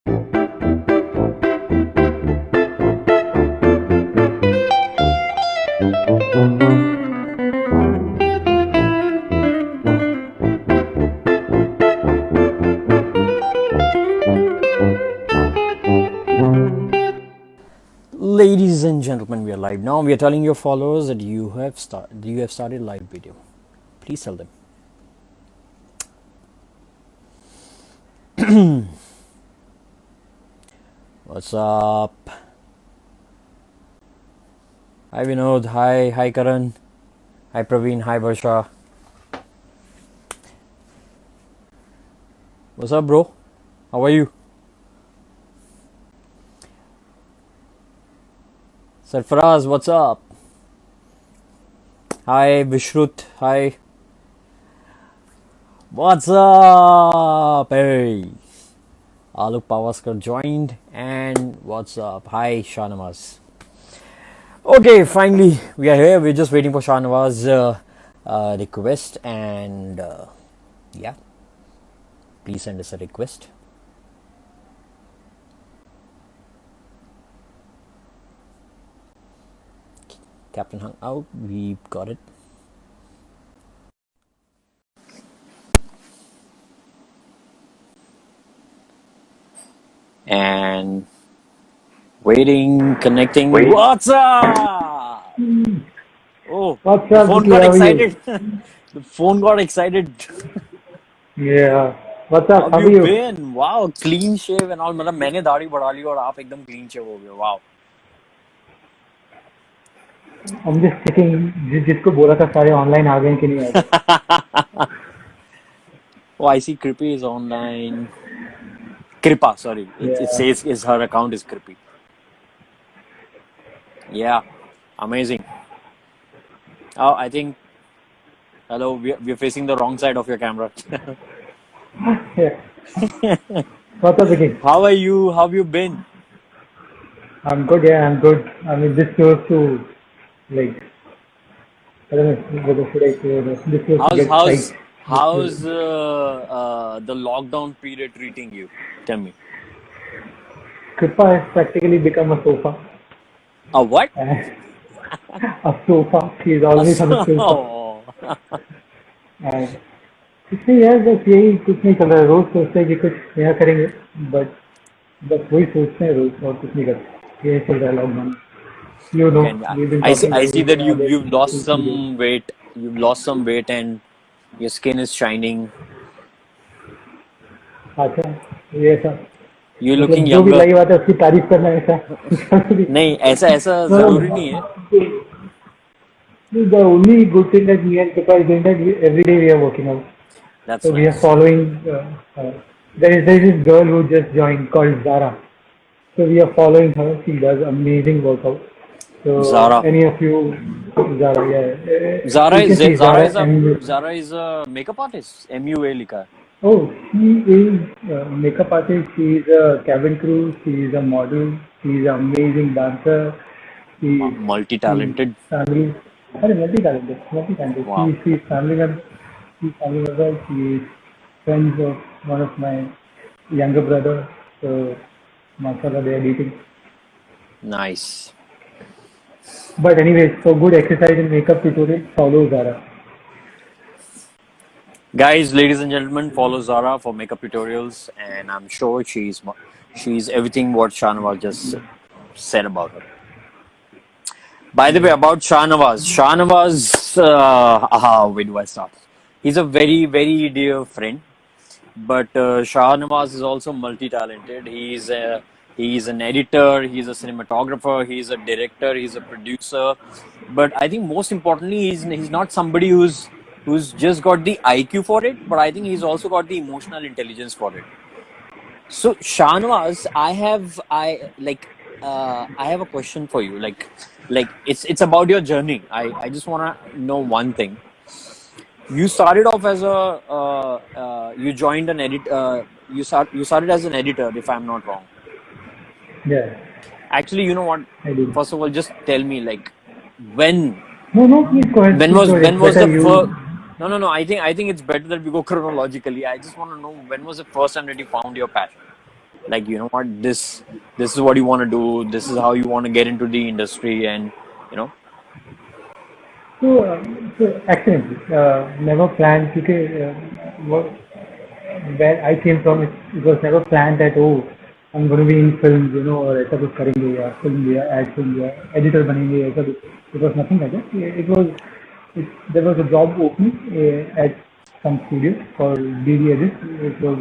Ladies and gentlemen, we are live now. We are telling your followers that you have started live video. Please tell them. What's up? Hi Vinod. Hi Karan. Hi Praveen. Hi Varsha. What's up, bro? How are you? Sarfaraz, what's up? Hi Vishrut. Hi. What's up? Hey. Alok Pavaskar joined. And what's up? Hi Shahnawaz. Okay, finally we are here. We're just waiting for Shahnawaz's request, and yeah, please send us a request. Captain hung out. We got it. And waiting, connecting. What's up? Oh, What's the up, phone Vicky? got How are you? excited. The phone got excited. Yeah. What's How up? have How are you you? been? Wow, clean shave and all. मतलब मैंने दाढ़ी बढ़ा ली और आप एकदम clean shave हो गए. Wow. I'm just checking जिसको बोला था सारे ऑनलाइन आ गए कि नहीं आ गए. Oh, I see Krippy is online. Kripa, sorry. It Yeah. says her account is Krippy. Yeah, amazing. Oh, I think, hello, we're facing the wrong side of your camera. Yeah. What's up, Vicky? How are you? How have you been? I'm good. Yeah, I'm good. I mean, this close to like I don't know whether should I say this close to How's get how's tight. how's the lockdown period treating you? Tell me. Kripa has practically become a sofa. A what? A sofa. She's always on a sofa. Oh. And कुछ नहीं यार बस यही कुछ नहीं चल रहा है रोज सोचते हैं कि कुछ नया करेंगे बस वही सोचते हैं रोज और कुछ नहीं करते ये चल रहा है lockdown. You know, And we've been I see. talking I every see day that now you've that you've lost 2 3 days. some weight. You've lost some weight, and your skin is shining. अच्छा ये सब You're मतलब looking जो भी younger. नई बात है उसकी तारीफ करना है ऐसा नहीं, ऐसा ऐसा जरूरी नहीं है. The only good thing that me and Kripa is doing that every day we are working out. That's So we are nice. following. There is this girl who just joined called Zara. So we are following her. She does amazing workout. So Zara. any of you, Zara, yeah, Zara you is can see Zara Zara is a and Zara is a makeup artist. MUA लिखा है. oh, she is a makeup artist. She is a cabin crew. She is a model. She is an amazing dancer. She's Multi-talented. family. Sorry, multi-talented. Multi-talented. Wow. She's family member. She's family member. She is friends of one of my younger brother. So, mashallah, they are dating. Nice. But anyways, for good exercise and makeup tutorial, follow Zara. Guys, ladies and gentlemen, follow Zara for makeup tutorials, and I'm sure she's everything what Shahnawaz just said about her. By the way, about Shahnawaz, where do I start? He's a very, very dear friend, but Shahnawaz is also multi-talented. He's an editor, he's a cinematographer, he's a director, he's a producer. But I think most importantly, he's not somebody who's just got the IQ for it, but I think he's also got the emotional intelligence for it. So Shahnawaz, I have a question for you. It's about your journey. I just wanna know one thing. You started off as you joined an edit. You started as an editor, if I'm not wrong. Yeah, Actually, you know what? I do. First of all, just tell me when No, please go ahead. when Please was go ahead. when It's was better the you. first? No. I think it's better that we go chronologically. I just want to know when was the first time that you found your passion. like, you know what, this is what you want to do, this is how you want to get into the industry, and you know. So accidentally, never planned. Because what, where I came from, it was never planned that oh, I'm going to be in films, you know, or ऐसा कुछ करेंगे या film या ad film या editor बनेंगे ऐसा कुछ. It was nothing like that. There was a job opening at some studio called DD Edit. It was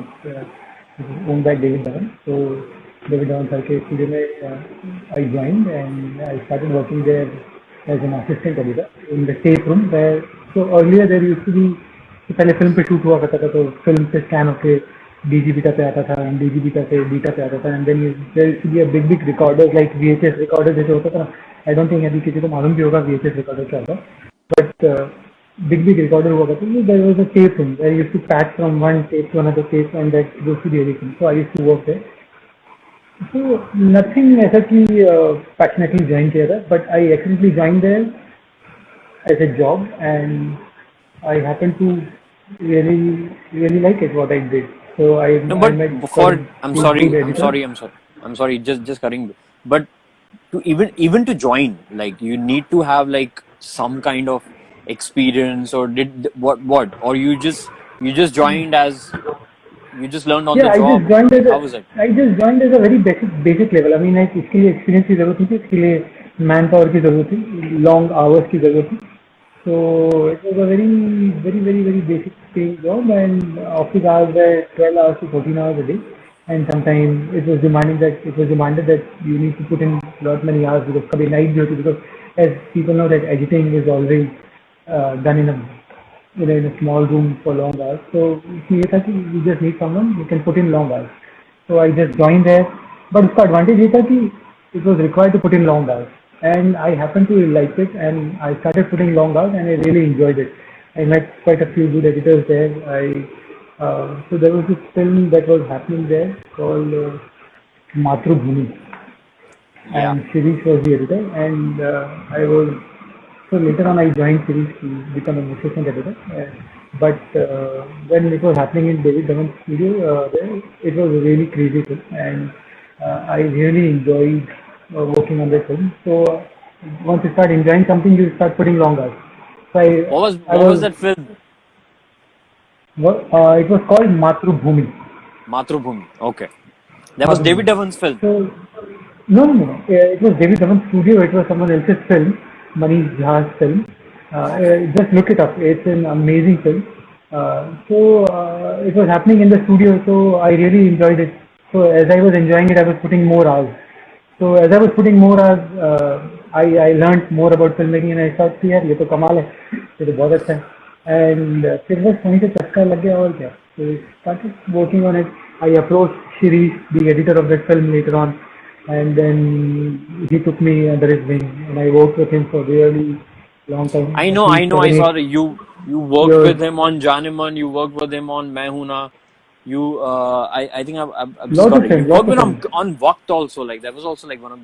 owned by David Dhawan. So David Dhawan sir के studio में I joined and I started working there as an assistant editor in the tape room where. So earlier there used to be, तो पहले film पे shoot हुआ करता था, तो film से स्कैन होके डीजी बीटा पे आता था, एंड डीजी बीटा से बीटा पे आता था, and then there used to be a big big recorder like VHS recorder जैसे होता था ना. आई डोंट थिंक अभी किसी को मालूम भी होगा वीएचएस रिकॉर्डर क्या होता है, बट बिग बिग रिकॉर्डर हुआ करता था. There was a tape room where used to patch from one tape to another tape and that goes to the editing. So I used to work there. So nothing ऐसा कि passionately join किया था, but I accidentally joined there as a job, and I happened to really like it what I did. So No, I but met for some good editors. I'm sorry, just cutting. But to even to join, like, you need to have like some kind of experience, or did what, or you just joined as you just learned on the Yeah, job. How was it? I just joined as a very basic level. I mean, like इसके लिए experience की जरूरत नहीं थी, इसके लिए manpower की जरूरत थी, long hours की जरूरत थी. So it was a very basic paying job, and office hours were 12 hours to 14 hours a day. And sometimes it was demanded that you need to put in lot many hours because कभी night भी होती, because as people know that editing is always done in a small room for long hours. So इसमें ये था कि you just need someone who can put in long hours. So I just joined there. But उसका advantage ये था कि it was required to put in long hours. And I happened to like it, and I started putting long hours, and I really enjoyed it. I met quite a few good editors there. So there was this film that was happening there called Matrubhumi, Yeah. and Shirish was the editor, and so later on I joined Shirish to become an assistant editor. But when it was happening in David Dhawan's studio, there, it was a really crazy film, and I really enjoyed working on that film. So once you start enjoying something, you start putting long hours. So What was that film? It was called Matrubhumi. Matrubhumi. Okay. That was David Dhawan's film. So no. It was David Dhawan's studio. It was someone else's film, Manish Jha's film. Just look it up. It's an amazing film. It was happening in the studio, so I really enjoyed it. So as I was enjoying it, I was putting more hours. So as I was putting more hours, I learned more about filmmaking, and I thought कि यार ये तो कमाल है, ये तो बहुत अच्छा है. And फिर बस वहीं से चस्का लग गया और क्या. So I started working on it. I approached Shirish, the editor of that film, later on, and then he took me under his wing, and I worked with him for a really long time. I know. I saw that you worked years. with him on Janeman. You worked with him on Main Hoon Na. I think I've just Lots got of it. films, You worked lots with of him on Waqt also. Like, that was also like one of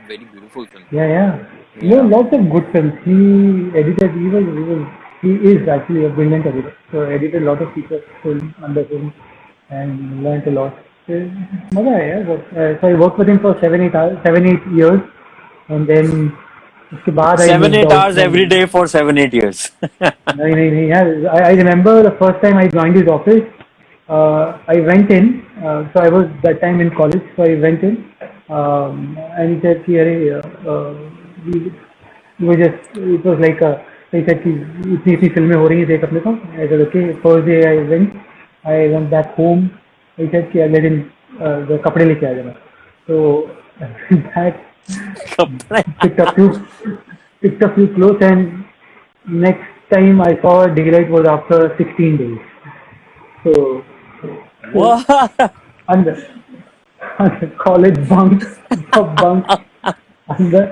very beautiful films. Yeah. No, lots of good films. He is actually a brilliant editor. So edited a lot of feature films under him and learned a lot. So, मजा आया यार. So I worked with him for 7-8 years, and then उसके बाद I 7-8 moved out hours every day for 7-8 years. नहीं यार. I remember the first time I joined his office. I went in. So I was that time in college. So I went in, and he said, it was like he said कि इतनी फिल्में हो रही हैं, देख अपने को. I said okay. First day I went back home. He said कि अगले दिन the कपड़े लेके आ जाना. So that picked a few clothes, and next time I saw daylight was after 16 days. So What? under college bunk under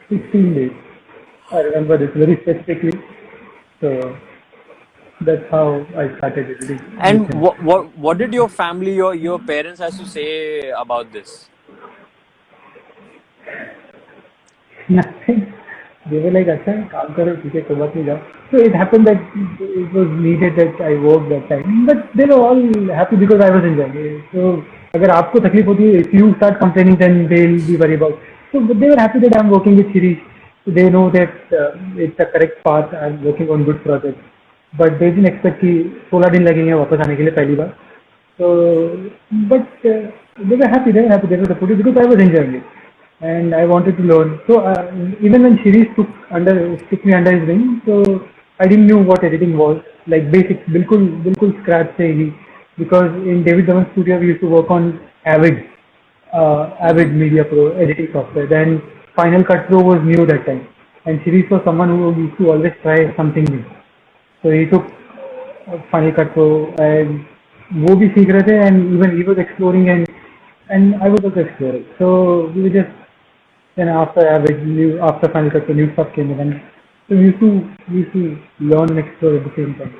16 days. I remember this very specifically. So that's how I started editing. And what did your family, your parents, has to say about this? Nothing. They were like, अच्छा काम करो, ठीक है, कोई बात नहीं, जाओ. So it happened that it was needed that I worked that time, but they were all happy because I was enjoying it. So अगर आपको तकलीफ होती है, if you start complaining, then they'll be worried about. So they were happy that I'm working with Shirish. So they know that it's the correct path. I'm working on good projects. But they didn't expect कि 16 दिन लगेंगे वापस आने के लिए पहली बार. So, but they were happy. They were happy. They were supportive because I was enjoying it, and I wanted to learn. So even when Shirish took me under his wing, so I didn't know what editing was. Like basics, बिल्कुल scratch से ही. Because in David Dhawan Studio we used to work on Avid Media Pro editing software. Then Final Cut Pro was new that time, and Shirish was someone who used to always try something new. So he took Final Cut Pro, and वो भी सीख रहे थे, and even he was exploring, and I was also exploring. So we were just, then after after Final Cut Pro, new stuff came in, and so we used to learn and explore at the same time.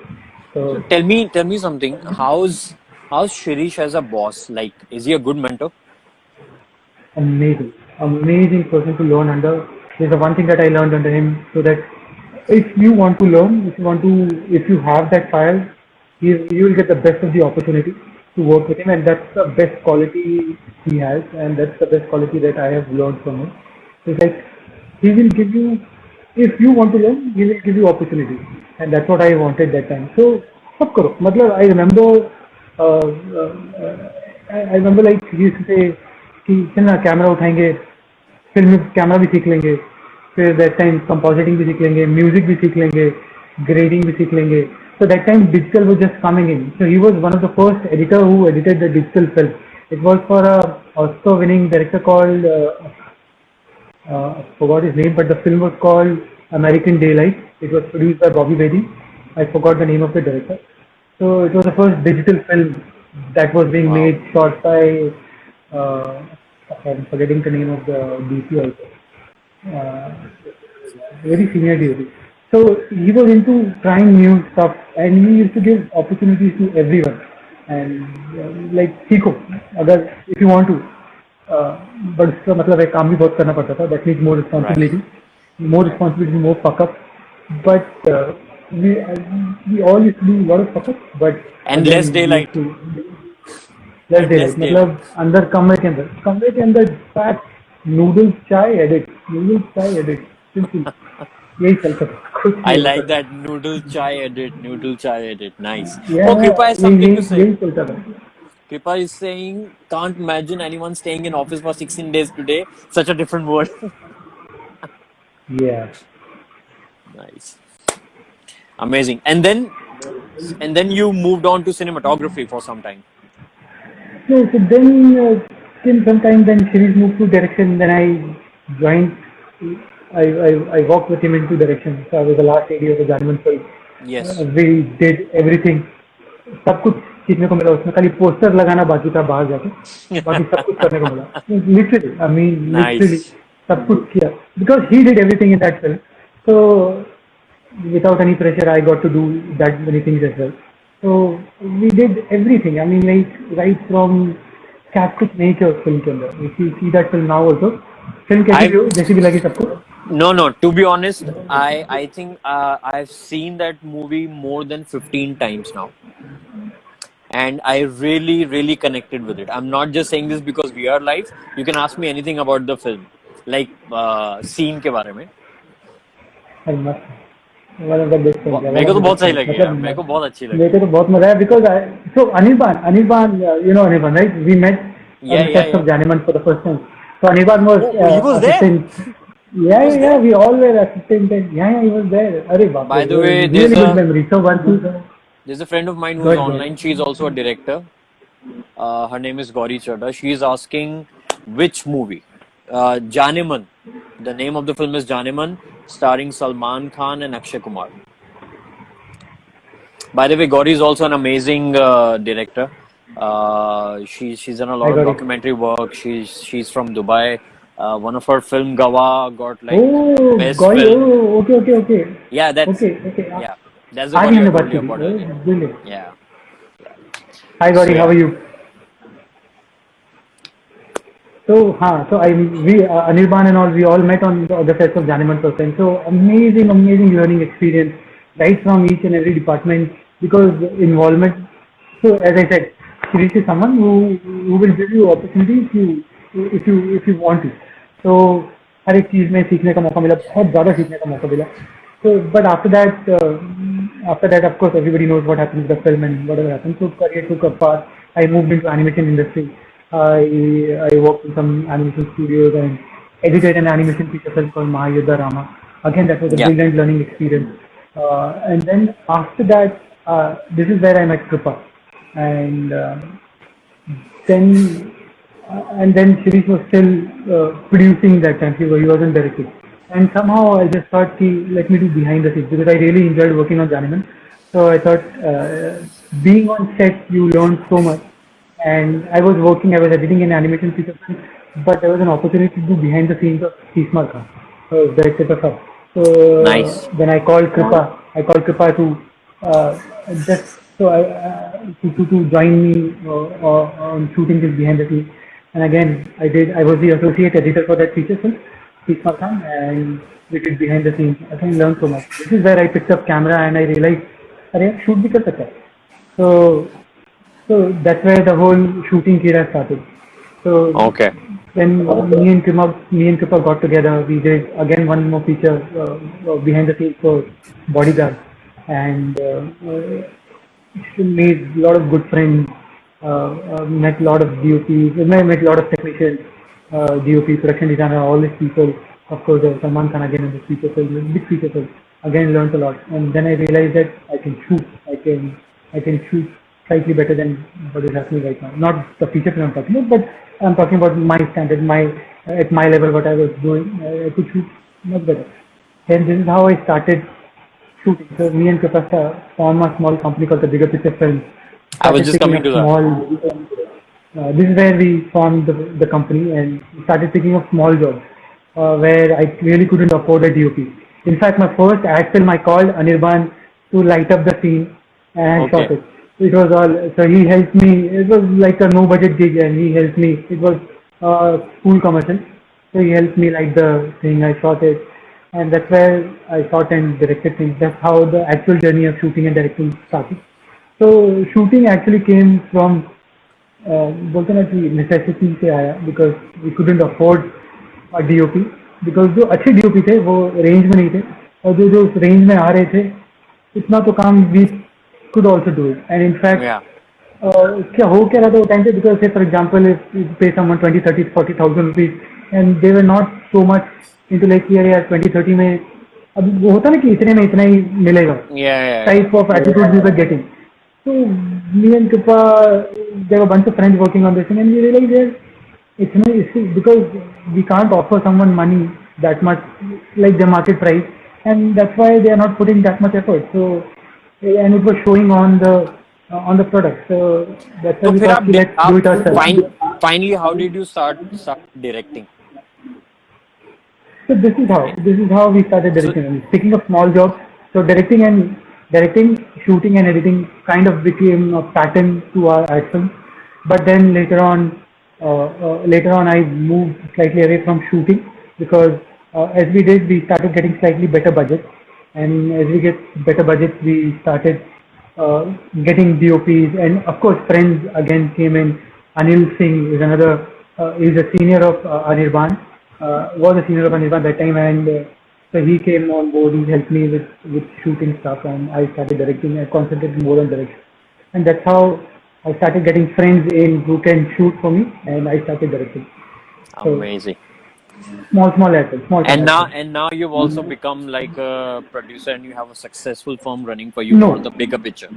So Tell me something. How's Shirish as a boss? Like, is he a good mentor? amazing person to learn under. There's the one thing that I learned under him, so that if you want to learn, if you have that fire, you will get the best of the opportunity to work with him, and that's the best quality he has, and that's the best quality that I have learned from him. It's like he will give you, if you want to learn, he will give you opportunity, and that's what I wanted that time. So सब करो, मतलब I remember I remember like he used to say कि चल ना camera उठाएंगे, film में camera भी सीख लेंगे, फिर दैट टाइम कंपोजिटिंग भी सीख लेंगे, म्यूजिक भी सीख लेंगे, ग्रेडिंग भी सीख लेंगे. So that time digital was just coming in. So he was one of the first editor who edited the digital film. It was for a Oscar-winning director called I forgot his name, but the film was called American Daylight. It was produced by Bobby Bedi. I forgot the name of the director. So it was the first digital film that was being made, shot by I'm forgetting the name of the DP also. Very senior DP. So he was into trying new stuff, and he used to give opportunities to everyone. And like सीखो, अगर if you want to, but उसका मतलब है काम भी बहुत करना पड़ता था. That means more responsibility, more fuck up. But we all used to do a lot of fuck up, but And less daylight. Less daylight. मतलब अंदर कमरे के अंदर पैक नूडल्स चाय एडिट सिंपल यही चलता था. I like that noodle chai edit. Nice. Oh, Kripa has something to say. यही चलता था. Kripa is saying, can't imagine anyone staying in office for 16 days today. Such a different world. Yeah. Nice. Amazing. And then you moved on to cinematography for some time. So then till some time, then Shirish moved to direction. Then I joined. I walked with him into direction. So I was the last AD of the Janeman film. Yes. We did everything. सब कुछ सीखने को मिला उसमें. खाली poster लगाना बाकी था बाहर जाके. बाकी सब कुछ करने को मिला. Literally, I mean, literally सब कुछ किया. Because he did everything in that film. So without any pressure, I got to do that many things as well. So we did everything. I mean, like right from क्या कुछ नहीं किया उस film के अंदर. If you see that film now also, film जैसी भी लगी सबको. No. To be honest, I think I've seen that movie more than 15 times now, and I really connected with it. I'm not just saying this because we are live. You can ask me anything about the film, like scene के बारे में. मेरे को तो बहुत सही लगी यार. मेरे को बहुत अच्छी लगी. मेरे को तो बहुत मजा आया because so Anirban, you know Anirban, right? We met on the set of Janeman for the first time. So Anirban was he was assistant. there. Yeah, we all were assistant. Yeah, he was there. Arey baap. By the way, really good memory. So there's a friend of mine who's online. She's also a director. Her name is Gauri Chadha. She's asking which movie. Janeman. The name of the film is Janeman, starring Salman Khan and Akshay Kumar. By the way, Gauri is also an amazing director. She's done a lot of documentary work. She's from Dubai. One of her film Gawah got like best Gauri, film. Okay. Yeah, that's okay. Yeah, that's the one I told you about earlier. Brilliant. Yeah. Hi Gauri, how are you? So Anirban and all, we all met on the sets of Janeman first time. So amazing learning experience right from each and every department, because involvement. So as I said, Shirish is someone who will give you opportunity if you want to. So हर एक चीज में सीखने का मौका मिला, बहुत ज़्यादा सीखने का मौका मिला. So but after that of course everybody knows what happened with the film and whatever happened. So career took a path. I moved into animation industry. I worked in some animation studios and edited an animation feature film called Mahayuddha Rama. Again, that was a Yeah. brilliant learning experience. And then after that, this is where I met Kripa. And then Shirish was still producing that time. He wasn't directing. And somehow I just thought, let me do behind the scenes because I really enjoyed working on Janiman. So I thought, being on set, you learn so much. And I was editing an animation feature film, but there was an opportunity to do behind the scenes of Seesmal Khan, director of her. So Nice. then I called Kripa. To to join me on shooting this behind the scenes. And again, I was the associate editor for that feature film, Seesmal Khan, and we did behind the scenes. I think I learned so much. This is where I picked up camera and I realized, अरे shoot भी कर सकता है. So that's where the whole shooting era started. So Okay. when me and Kripa got together, we did again one more feature behind the scenes for Bodyguard, and made a lot of good friends. Met a lot of DOPs, met a lot of technicians, DOP, production designer, all these people. Of course, there was Salman Khan again in this feature film, big feature film. Again, learned a lot, and then I realized that I can shoot. I can shoot slightly better than what is happening right now. Not the feature film I'm talking about, but I'm talking about my standard, at my level, what I was doing. I could shoot much better. Then this is how I started shooting. So me and Kripa formed a small company called the Bigger Picture Films. I was just coming to that. This is where we formed the company and started picking up small jobs where I really couldn't afford a DOP. In fact, my first ad film I called Anirban to light up the scene and shot it. It was all, so he helped me. It was like a no budget gig and he helped me. It was school commercial. So he helped me light the thing. I shot it. And that's where I shot and directed things. That's how the actual journey of shooting and directing started. So shooting actually came from बोलते ना कि necessity से आया because we couldn't afford a DOP because जो अच्छे DOP थे वो range में नहीं थे और जो उस रेंज में आ रहे थे इतना तो काम we could also do it and in fact क्या हो क्या रहा था वो टाइम पे because say for example if you pay someone 20, 30, 40,000 rupees and they were not so much into like यार 20, 30 में अब वो होता ना कि इतने में इतना ही मिलेगा type of attitude we were getting. So me and Kripa, there were a bunch of friends working on this thing, and we realized that it's because we can't offer someone money that much like the market price, and that's why they are not putting that much effort. So and it was showing on the product. So that's why we thought let's do it ourselves. Finally, how did you start directing? So this is how we started directing. Picking up small jobs. So directing, shooting and editing kind of became a pattern to our ad films. But then later on I moved slightly away from shooting because as we started getting slightly better budgets. And as we get better budgets, we started getting DOPs. And of course, friends again came in. Anil Singh is another, is a senior of Anirban, was a senior of Anirban that time. And so he came on board, he helped me with shooting stuff and I started directing. I concentrated more on direction. And that's how I started getting friends in who can shoot for me and I started directing. Amazing. So, small assets. And now you've also become like a producer and you have a successful firm running for you for the Bigger Picture.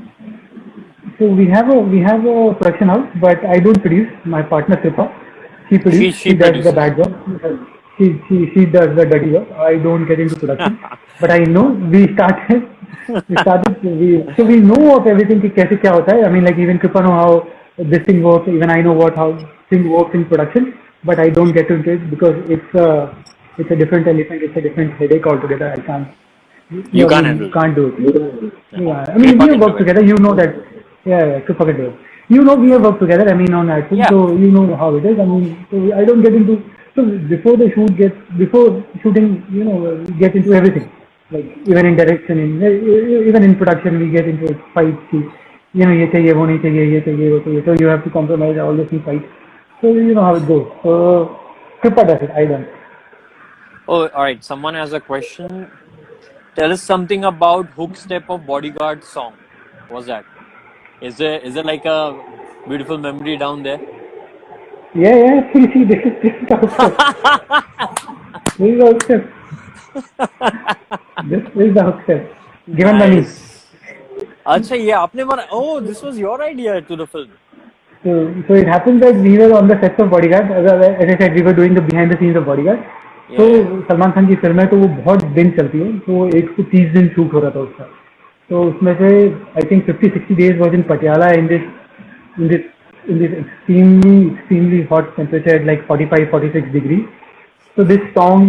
So we have a production house, but I don't produce. My partner Kripa, she produces. She does the bad job. She does the dirty work. I don't get into production. But I know we started. So we know of everything कि कैसे क्या होता है. I mean, like even Kripa know how this thing works. Even I know how thing works in production. But I don't get into it because it's a different elephant. It's a different headache altogether. I can't. You can't do it. Yeah. I mean, we have worked together. You know that. Yeah, Kripa can do it. You know we have worked together. I mean, on acting. So you know how it is. I mean, so I don't get into. So before shooting, we get into everything. Like even in direction, even in production, we get into fight scenes. ये चाहिए, वो नहीं चाहिए, ये चाहिए, वो चाहिए. So you have to compromise all these things, right? So you know how it goes. So Kripa does it. I don't. Oh, all right. Someone has a question. Tell us something about Hook Step of Bodyguard song. What's that? Is there like a beautiful memory down there? Yeah. See, this is the hook step. This is the hook step. This is the hook step. Given by me. Nice. अच्छा ये आपने बना. Oh, this was your idea to the film. So it happened that we were on the sets of Bodyguard. As I said, we were doing the behind the scenes of Bodyguard. तो Yeah. Salman Khan की film है तो वो बहुत दिन चलती है, तो 130 दिन शूट हो रहा था उसका. तो उसमें से I think 50-60 days was in Patiala in this in this extremely hot temperature at like 45-46 degrees. So this song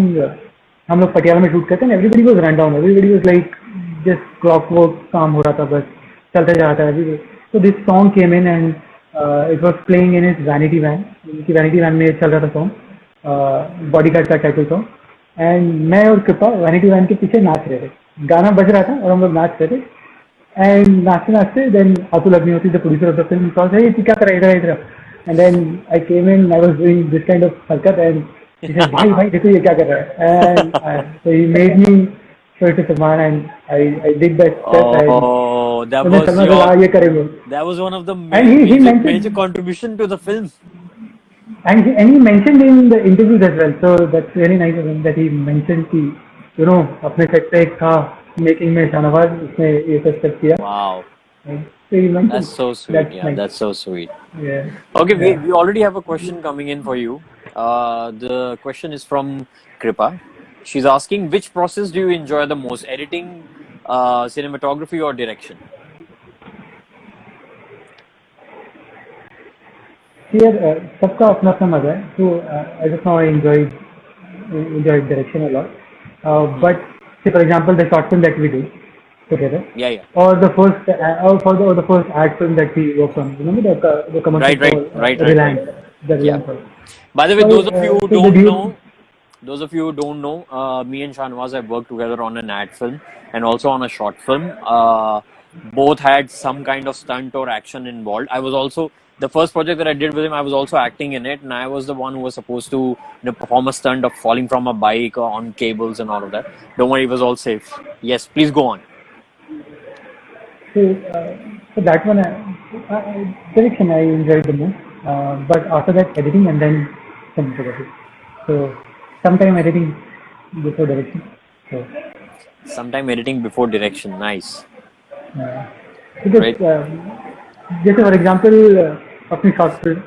हम लोग पटियाला में शूट करते हैं. Everybody was run down, everybody was like just clock work काम हो रहा था, बस चलते जा रहा था everybody. So this song came in and it was playing in his vanity van. उनकी vanity van में चल रहा था सॉन्ग, बॉडीगार्ड का टाइटल सॉन्ग. एंड मैं और कृपा वैनिटी वैन के पीछे नाच रहे थे. गाना बज रहा था और हम लोग नाच रहे थे. एंड नाचते नाचते then Atul Agnihotri the producer of the film saw hey तू क्या कर रहा है इधर. And then I came in, I was doing this kind of हरकत एंड he said भाई देखो ये क्या कर रहा है. And so he made me show it to Salman and I did that step and Oh, that तो मैं was Salman को your. ये करेंगे. That was one of the And he major mentioned contribution to the film. and he mentioned in the interviews as well. So that's really nice of him that he mentioned कि you know अपने set पे एक था making में शाहनवाज, उसने ये सब step किया. Wow, So he mentioned that's so sweet. that's Yeah, nice. that's so sweet. Yeah. Okay, Yeah. we already have a question coming in for you. The question is from Kripa. She's asking, which process do you enjoy the most, editing, cinematography, or direction? Here सबका अपना अपना मजा है. So as of now I enjoy direction a lot. But say for example the short film that we do together, Yeah. or the first or the first ad film that we worked on. Remember the commercial Right. for Reliance, the Yeah. Reliance one. By the way, So, those of you who so the don't dude- know, me and Shahnawaz have worked together on an ad film and also on a short film. Both had some kind of stunt or action involved. I was also the first project that I did with him. I was also acting in it, and I was the one who was supposed to perform a stunt of falling from a bike on cables and all of that. Don't worry, it was all safe. Yes, please go on. So that one, direction I enjoyed the most. But after that, editing and then cinematography. So sometime editing before direction. So Sometime editing before direction. Nice. because Right. just for example, अपनी short film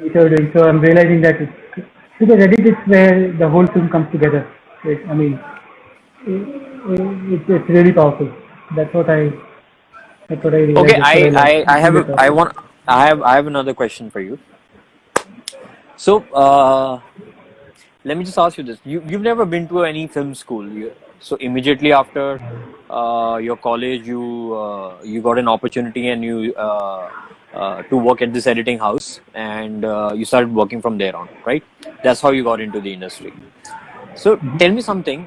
which I was doing, so I'm realizing that because edit is where the whole film comes together. I mean, it's really powerful. That's what I realized. Okay, That's what like. I have another question for you. So, let me just ask you this: you've never been to any film school, so immediately after your college, you got an opportunity and you to work at this editing house, and you started working from there on, right? That's how you got into the industry. So, tell me something.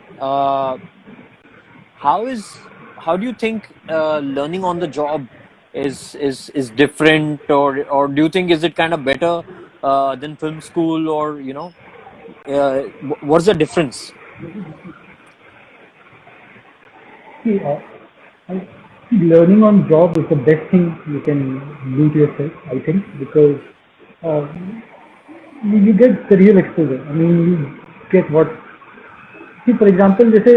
How do you think learning on the job is different, or do you think is it kind of better than film school, or what's the difference? See, learning on job is the best thing you can do to yourself, I think, because uh, you get the real exposure. I mean, you get what. See, for example, जैसे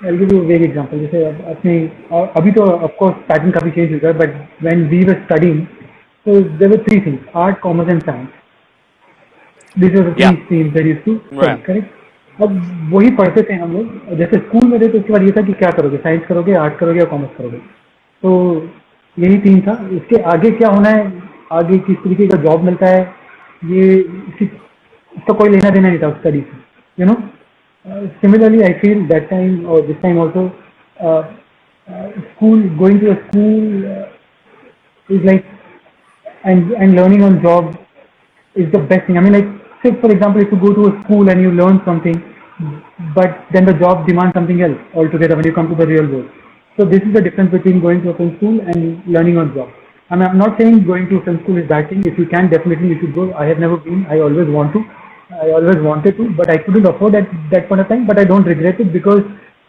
I'll give you a vague example. जैसे अपने अभी तो of course pattern काफी change हो गया, but when we were studying, so there were three things: art, commerce, and science. These were the three streams that used to study, Right. correct? अब वही पढ़ते थे हम लोग. जैसे स्कूल में थे तो उसके बाद ये था कि क्या करोगे, साइंस करोगे, आर्ट करोगे या कॉमर्स करोगे. तो यही तीन था. इसके आगे क्या होना है, आगे किस तरीके का जॉब मिलता है, ये इसका कोई लेना देना नहीं था स्टडी से, you know. Similarly, I feel that time or this time also, going to a school is like, and learning on job is the best thing. I mean, like, say for example, if you go to a school and you learn something, but then the job demands something else altogether when you come to the real world. So this is the difference between going to a film school and learning on job. I mean, I'm not saying going to a film school is bad thing. If you can, definitely you should go. I have never been. I always want to. I always wanted to, but I couldn't afford at that point of time. But I don't regret it because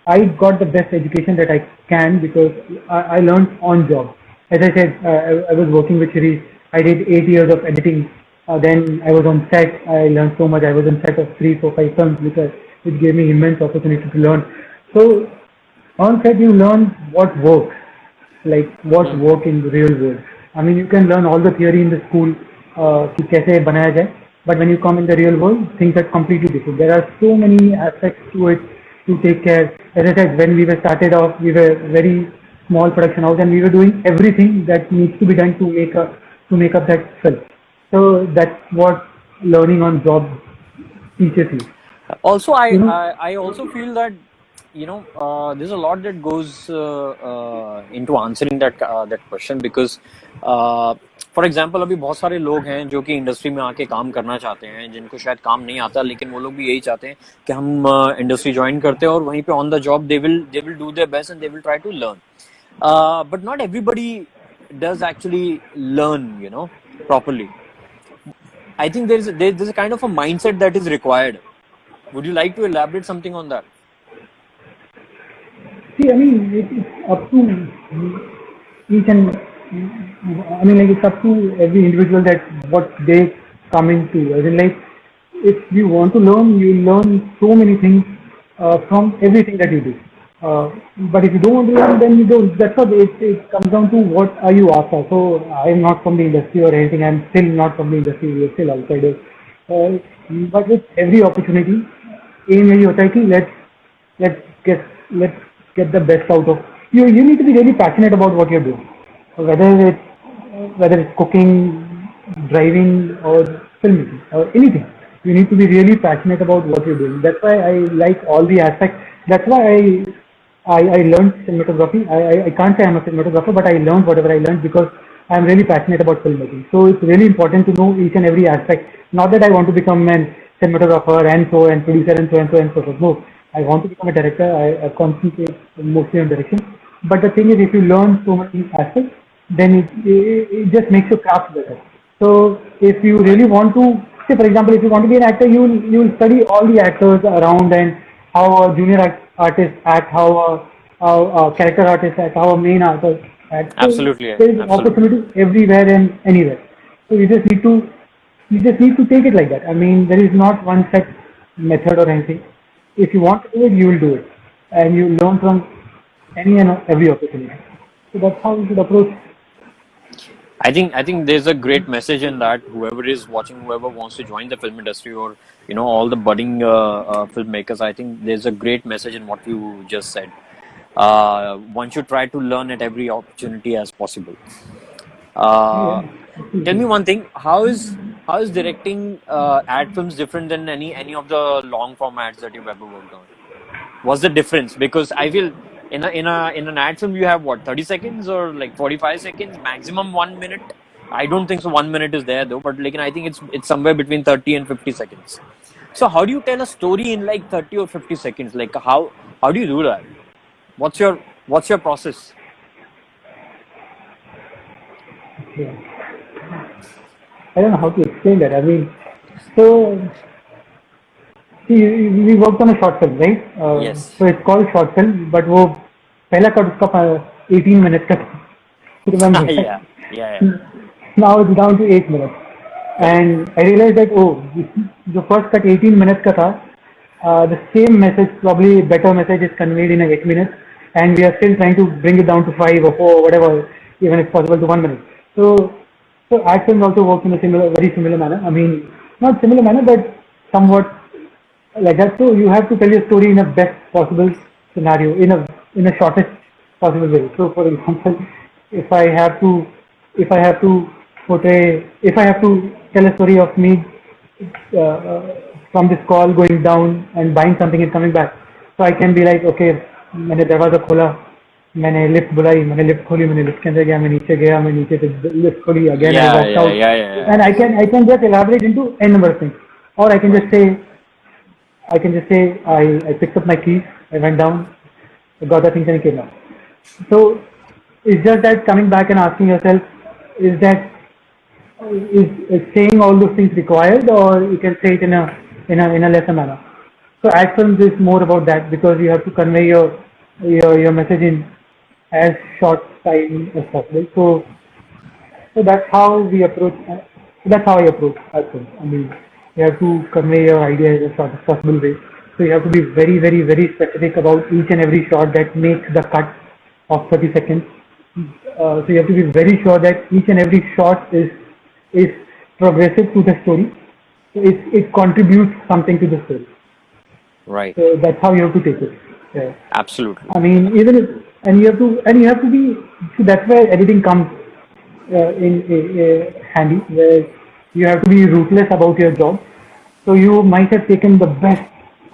I got the best education that I can because I learned on job. As I said, I was working with Shri. I did 8 years of editing. Then I was on set. I learned so much. I was on set of 3, 4, 5 films, which gave me immense opportunity to learn. So on set, you learn what works, like what work in the real world. I mean, you can learn all the theory in the school, कि कैसे बनाया जाए, but when you come in the real world, things are completely different. There are so many aspects to it to take care. As I said, when we were started off, we were very small production house, and we were doing everything that needs to be done to make up that film. So that's what learning on job teaches you. Also, You know, I also feel that there's a lot that goes into answering that question because for example अभी बहुत सारे लोग हैं जो कि industry में आके काम करना चाहते हैं जिनको शायद काम नहीं आता लेकिन वो लोग भी यही चाहते हैं कि हम इंडस्ट्री ज्वाइन करते हैं और वहीं पे on the job they will do their best and they will try to learn but not everybody does actually learn properly. I think there's a kind of a mindset that is required. Would you like to elaborate something on that? see, I mean, it's up to each and I mean, like it's up to every individual that what they come into. As in, like, if you want to learn, you learn so many things from everything that you do. But if you don't want to learn, then you don't. That's what it comes down to. What are you after? So I'm not from the industry or anything. I'm still not from the industry. We're still outsiders. But with every opportunity, aim यही होता है कि let's get the best out of you. You need to be really passionate about what you're doing, whether it's cooking, driving, or filmmaking, or anything. You need to be really passionate about what you're doing. That's why I like all the aspects. That's why I learned cinematography. I can't say I'm a cinematographer, but I learned whatever I learned because I'm really passionate about filmmaking. So it's really important to know each and every aspect. Not that I want to become a cinematographer and producer and so forth. No, I want to become a director. I concentrate mostly on direction. But the thing is, if you learn so many aspects, then it just makes your craft better. So if you really want to, say for example, if you want to be an actor, you will study all the actors around and how a junior artist act, how a character artist act, how a main artist act. So Absolutely, there is absolutely. opportunity everywhere and anywhere. So you just need to take it like that. I mean, there is not one set method or anything. If you want to do it, you will do it, and you learn from any and every opportunity. So that's how you should approach. I think there's a great message in that. Whoever is watching, whoever wants to join the film industry, or all the budding filmmakers, I think there's a great message in what you just said. One should try to learn at every opportunity as possible. Uh, Yeah, Tell me absolutely. one thing: how is directing ad films different than any of the long form ads that you've ever worked on? What's the difference? Because I feel in an ad film you have what 30 seconds or like 45 seconds, maximum 1 minute. I don't think so 1 minute is there though, but like I think it's somewhere between 30 and 50 seconds. So how do you tell a story in like 30 or 50 seconds? Like how do you do that? What's your process? Yeah. I don't know how to explain that. I mean, so see, we worked on a short film, right? Yes. So it's called short film, but वो पहला cut उसका 18 minutes का था. Remember? Yeah, yeah, yeah. Now it's down to 8 minutes. Correct. And I realized that, oh, the first cut 18 minutes ka tha, the same message, probably better message is conveyed in 8 minutes, and we are still trying to bring it down to 5 or 4, whatever, even if possible to 1 minute. So ad films also work in a very similar manner. I mean, not similar manner, but somewhat like that. So you have to tell your story in a best possible scenario, in a shortest possible way. So for example, if I have to if I have to if I have to tell a story of me from this call going down and buying something and coming back, so I can be like, okay, मैंने दरवाजा खोला, मैंने lift बुलाई, मैंने lift खोली, मैंने lift के अंदर गया, मैं नीचे से लिफ्ट खोली, again I Yeah, walked yeah, out, yeah, yeah, yeah. and I can just elaborate into n number of things, or I can just say I picked up my keys, I went down, I got the things and I came out. So it's just that coming back and asking yourself, is that is saying all those things required, or you can say it in a lesser manner. So ad films is more about that because you have to convey your message in as short time as possible. So that's how we approach. That's how I approach ad films. I mean, you have to convey your idea in as short as possible way. So you have to be very, very, very specific about each and every shot that makes the cut of 30 seconds. So you have to be very sure that each and every shot is progressive to the story. It contributes something to the story. Right. So that's how you have to take it. Yeah. Absolutely. I mean, even if you have to be. So that's where editing comes in handy, where you have to be ruthless about your job. So you might have taken the best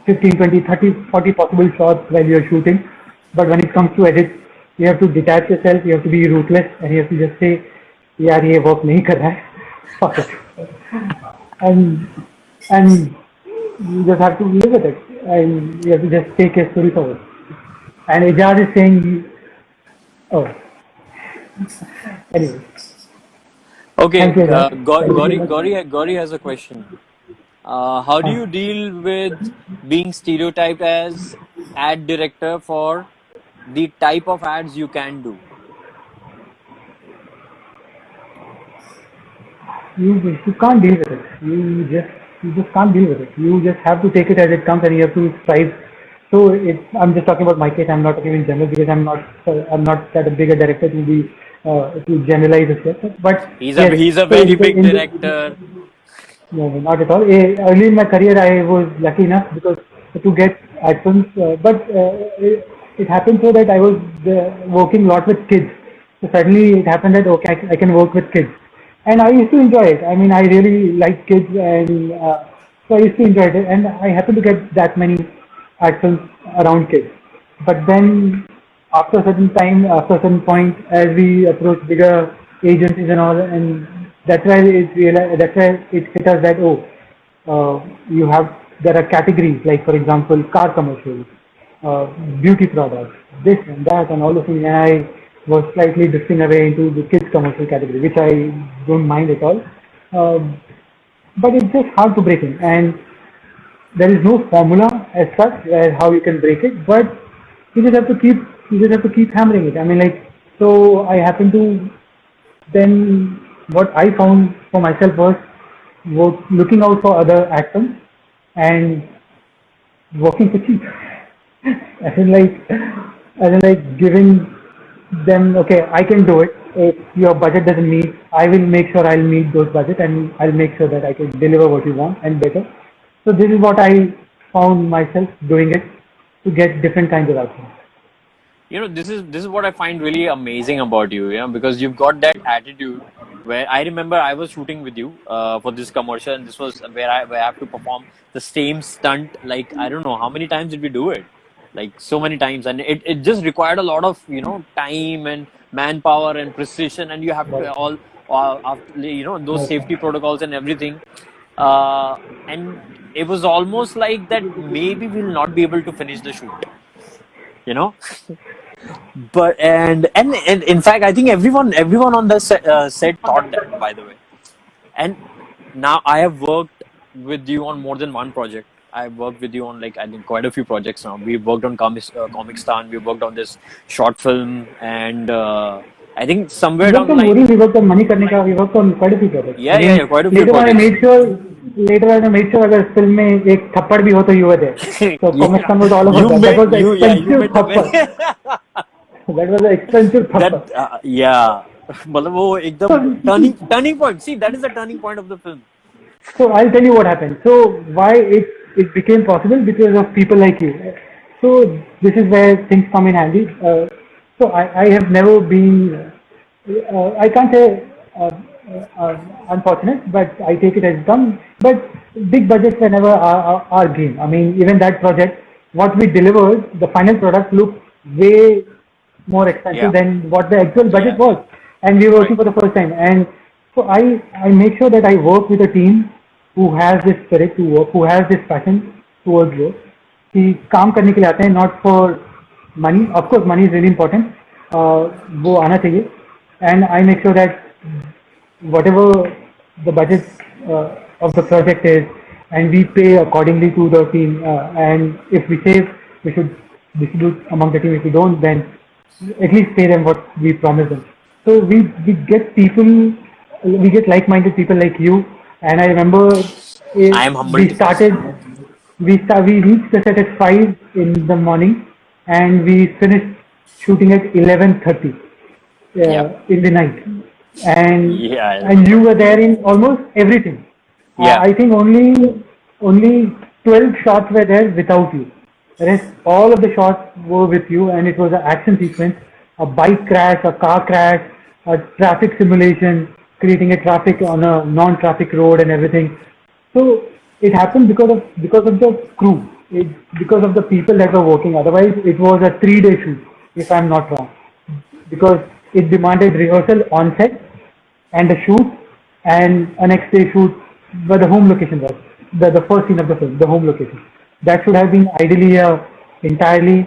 15, 20, 30, 40 possible shots while you're shooting, but when it comes to edit, you have to detach yourself. You have to be ruthless, and you have to just say, "यार ये work नहीं कर रहा है, fuck it," and you just have to live with it, and you have to just take a story forward. And Ijaz is saying, oh, anyway, Okay, thank you, Ijaz. Thank you very much. Gauri has a question. How do you deal with being stereotyped as ad director for the type of ads you can do? You can't deal with it. You just can't deal with it. You just have to take it as it comes, and you have to strive. So I'm just talking about my case. I'm not talking in general because I'm not that big a director to be to generalize this. But He's yes, a so very big director. no, not at all. Early in my career, I was lucky enough because to get ad films, but it happened so that I was working a lot with kids. So suddenly it happened that okay, I can work with kids, and I used to enjoy it. I mean, I really like kids, and so I used to enjoy it, and I happened to get that many ad films around kids. But then after a certain time, after a certain point, as we approach bigger agencies and all, and that's why it hit us that you have there are categories like for example car commercials, uh, beauty products, this and that and all those things, and I was slightly drifting away into the kids commercial category, which I don't mind at all. Um, but it's just hard to break in, and there is no formula as such how you can break it, but you just have to keep you just have to keep hammering it. I mean, like, so I happen to then what I found for myself was looking out for other actors and working for cheap. as in like as in like giving them, okay, I can do it. If your budget doesn't meet, I will make sure I'll meet those budget, and I'll make sure that I can deliver what you want and better. So this is what I found myself doing it to get different kinds of outcomes. This is what I find really amazing about you, because you've got that attitude where I remember I was shooting with you for this commercial, and this was where I have to perform the same stunt. Like, I don't know how many times did we do it, like so many times, and it just required a lot of time and manpower and precision, and you have Right. to all after, those Right. safety protocols and everything. And it was almost like that maybe we'll not be able to finish the shoot, you know but and in fact I think everyone on the set thought that, by the way. And now I have worked with you on more than one project. I've worked with you on, like, I think quite a few projects now. We've worked on Comic Stan, we worked on this short film, and I think We somewhere worked down the on Uri, line. we worked on Manikarnika, we worked on quite a few projects. I Yeah, mean, quite a few later on I projects. made sure, अगर film में एक थप्पड़ भी हो तो you were there. So Comic Con was all you about that. That made was the you expensive made the थप्पड़. very That was the expensive that थप्पड़. yeah मतलब वो एकदम So, turning point. See, that is the turning point of the film. so I'll tell you what happened. So why it became possible because of people like you. So this is where things come in handy. So I have never been. I can't say unfortunate, but I take it as it comes. But big budgets were never our game. I mean, even that project, what we delivered, the final product looked way more expensive Yeah, than what the actual budget yeah, was, and we were working right. for the first time. And so I make sure that I work with a team who has this spirit to work, who has this passion towards work. कि काम करने के लिए आते हैं, not for money. Of course, money is really important, वो आना चाहिए. And I make sure that whatever the budget of the project is, and we pay accordingly to the team. And if we save, we should distribute among the team. If we don't, then at least pay them what we promise them. So we get people, we get like-minded people like you. And I remember I am humbled we to started, we reached the set at 5 in the morning, and we finished shooting at 11:30 Yeah. in the night, and Yeah. and you were there in almost everything. Yeah. I think only 12 shots were there without you. The rest, all of the shots were with you, and it was an action sequence, a bike crash, a car crash, a traffic simulation, creating a traffic on a non-traffic road and everything. So it happened because of the crew, because of the people that were working. Otherwise, it was a 3-day shoot, if I'm not wrong, because it demanded rehearsal on set and a shoot and a next day shoot where the home location was. The first scene of the film, the home location. That should have been ideally a entirely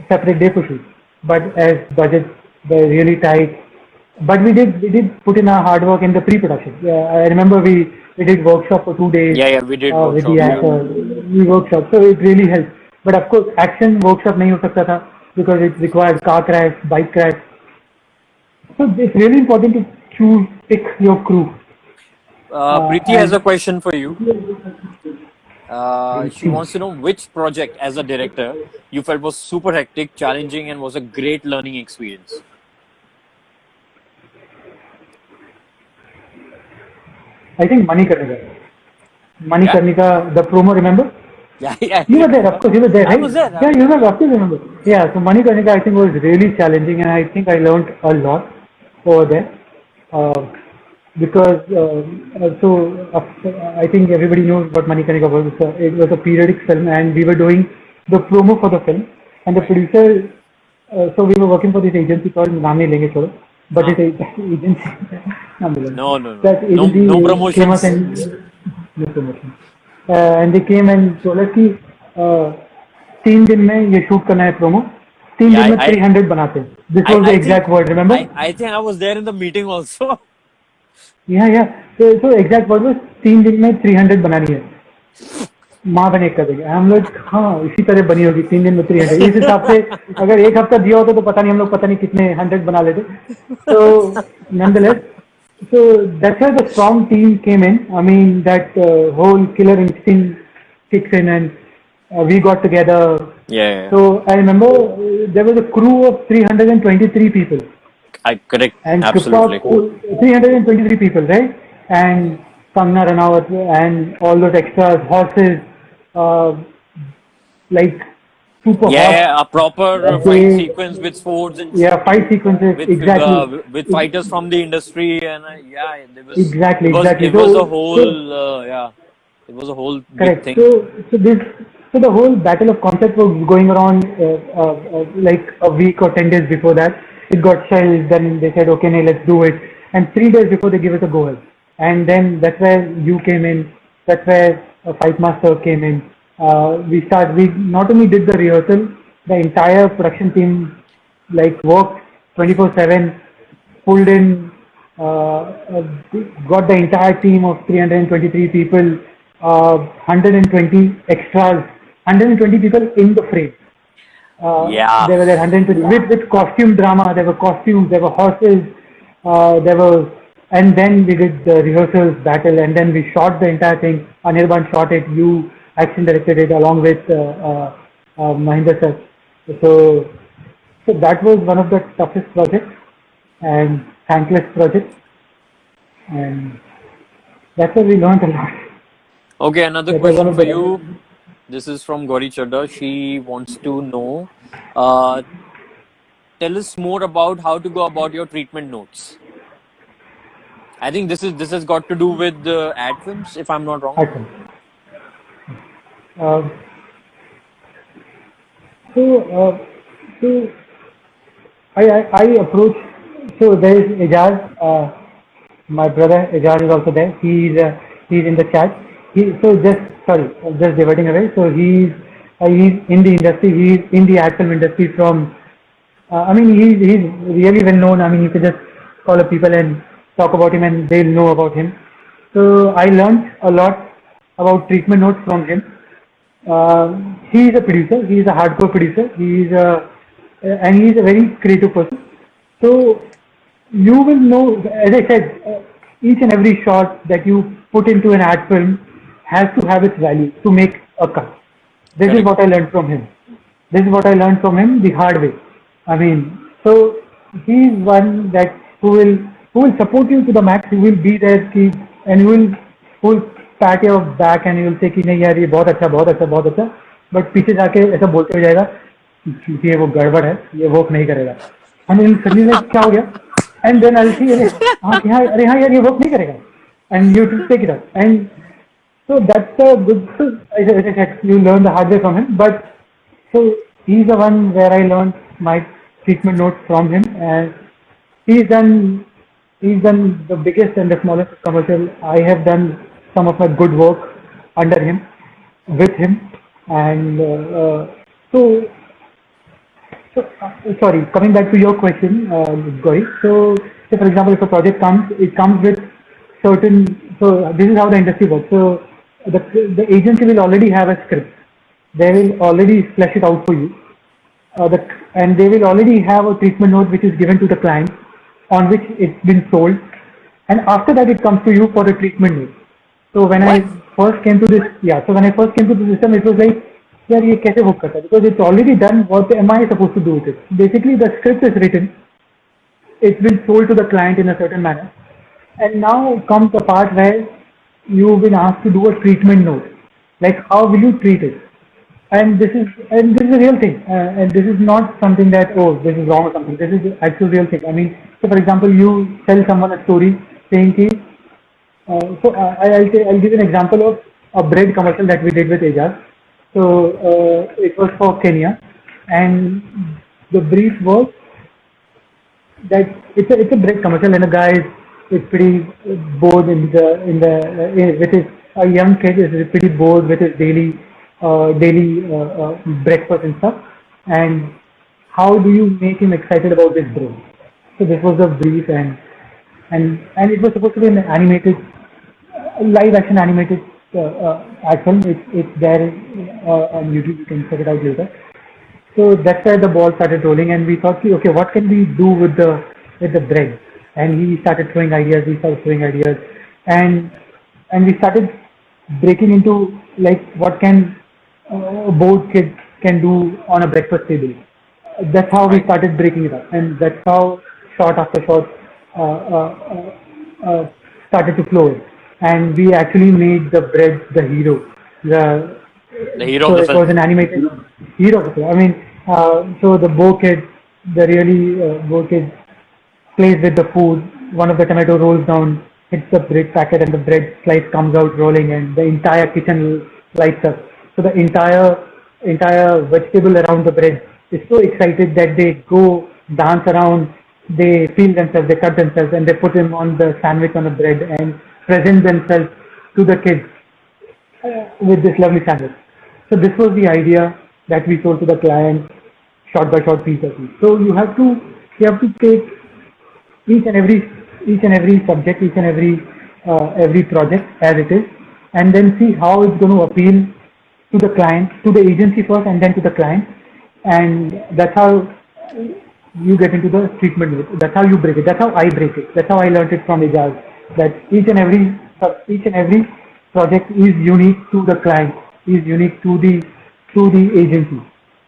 separate day for shoot. But as budgets were really tight, but we did put in our hard work in the pre-production. I remember we did workshop for 2 days Yeah. Yeah. We did with the workshop. actor. We workshop, so it really helped. But of course, action workshop नहीं हो सकता था because it required car crash, bike crash. So it's really important to pick your crew. Preeti has a question for you. She Preeti. wants to know which project as a director you felt was super hectic, challenging, and was a great learning experience. I think Manikarnika. Yeah. Manikarnika, the promo, remember? Yeah. Yeah. You were there, of course, you were there, I right? was there. Yeah, you were, of course, remember. Yeah, so Manikarnika, I think, was really challenging, and I think I learned a lot over there. Because I think everybody knows what Manikarnika was. It was a periodic film, and we were doing the promo for the film, and the producer. So we were working for this agency called नाम नहीं लेंगे छोड़ो, but हाँ. this agency नाम बोलेंगे. No. No. No. That No. agency No came promotions. us and no promotion. And they came and told us कि 3 दिन में ये शूट करना है प्रोमो. 3 Yeah. दिन में 300 बनाते हैं. This was the I think exact word. Remember? I think I was there in the meeting also. Yeah. So exact word was 3 दिन में 300 बनानी है. माँ बने कर देंगे. हम लोग हाँ इसी तरह बनी होगी 3 दिन में 300. इस हिसाब से अगर एक हफ्ता दिया होता तो पता नहीं हम लोग पता नहीं कितने 100 बना लेते. So nonetheless, so that's where the strong team came in. I mean that whole killer instinct kicks in, and we got together. Yeah. So I remember there was a crew of 323 people. Correct. And Absolutely. 323 people, right? And Kangna Ranawat and all those extras, horses, like super hot. Yeah. A proper fight They- sequence with swords and Fight sequences, with exactly. with fighters from the industry, and there was Exactly. it was So- a whole it was a whole big Correct. thing. So the whole battle of concept was going around like a week or 10 days before that. It got shelved. Then they said, okay, now let's do it. And 3 days before they give us a go ahead. And then that's where you came in. That's where Fight Master came in. We not only did the rehearsal, the entire production team like worked 24/7, pulled in, got the entire team of 323 people, 120 extras, 120 people in the frame. Yeah. There were 120 with costume drama. There were costumes. There were horses. And then we did the rehearsals, battle, and then we shot the entire thing. Anirban shot it. You action directed it along with Mahinder sir. So that was one of the toughest projects and thankless projects, and that's where we learned a lot. Okay, another That was one question of for the- you. This is from Gauri Chadda. She wants to know, tell us more about how to go about your treatment notes. I think this has got to do with ad films, if I'm not wrong. Awesome. So I approach. So there is Ejaz, my brother Ejaz is also there. He's in the chat. Just diverting away. So he's in the industry. He's in the ad film industry from I mean, he's really well known. I mean, you could just call up people and talk about him, and they'll know about him. So I learned a lot about treatment notes from him. He's a producer. He's a hardcore producer. And he's a very creative person. So you will know, as I said, each and every shot that you put into an ad film has to have its value to make a cut. This is Correct. what I learned from him. This is what I learned from him the hard way. I mean, so he's one that who will support you to the max. He will be there, and who will pat your back and he will say कि नहीं यार ये बहुत अच्छा बहुत अच्छा बहुत अच्छा. But पीछे जाके ऐसा बोलते हो जाएगा कि ये वो गड़बड़ है, ये वर्क नहीं करेगा. And then suddenly like क्या हो गया? And then I'll see अरे हाँ यार ये वर्क नहीं करेगा. And you take it up. And so that's a good. So as I said, you learn the hard way from him. But so he's the one where I learned my treatment notes from him, and he's done he's done the biggest and the smallest commercial. I have done some of my good work under him, with him, and so sorry. Coming back to your question, Gauri. So, say for example, if a project comes, it comes with certain. So this is how the industry works. So the agency will already have a script. They will already flesh it out for you, and they will already have a treatment note which is given to the client, on which it's been sold, and after that it comes to you for a treatment note. So when I What? first came to this, yeah. So when I first came to the system, it was like, यार ये कैसे book करता है? Because it's already done. What am I supposed to do with it? Basically, the script is written. It's been sold to the client in a certain manner, and now comes the part where you've been asked to do a treatment note. Like how will you treat it? And this is a real thing, and this is not something that oh this is wrong or something. This is the actual real thing. I mean, so for example, you tell someone a story saying ki, I'll give you an example of a bread commercial that we did with Ajaz. So it was for Kenya, and the brief was that it's a bread commercial, and a guy is pretty bored with his a young kid is pretty bored with his daily breakfast and stuff. And how do you make him excited about this bread? So this was the brief, and it was supposed to be an animated, live action animated ad film. It's there on YouTube. You can check it out later. So that's where the ball started rolling, and we thought, okay, what can we do with the bread? And he started throwing ideas. We started throwing ideas, and we started breaking into like what can a bored kid can do on a breakfast table. That's how we Right. started breaking it up, and that's how shot after shot uh, uh, started to flow. And we actually made the bread the hero. The The hero so of the it was film. an animated hero. I mean, so the Bo kid, the really Bo kid plays with the food. One of the tomato rolls down, hits the bread packet, and the bread slice comes out rolling, and the entire kitchen lights up. So the entire vegetable around the bread is so excited that they go dance around, they feel themselves, they cut themselves, and they put them on the sandwich on the bread and present themselves to the kids with this lovely sandwich. So this was the idea that we sold to the client, shot by shot, piece by piece. So you have to take each and every subject, each and every project as it is, and then see how it's going to appeal to the client, to the agency first, and then to the client, and that's how you get into the treatment. That's how you break it. That's how I break it. That's how I learned it from Ijaz. That each and every project is unique to the client, is unique to the agency.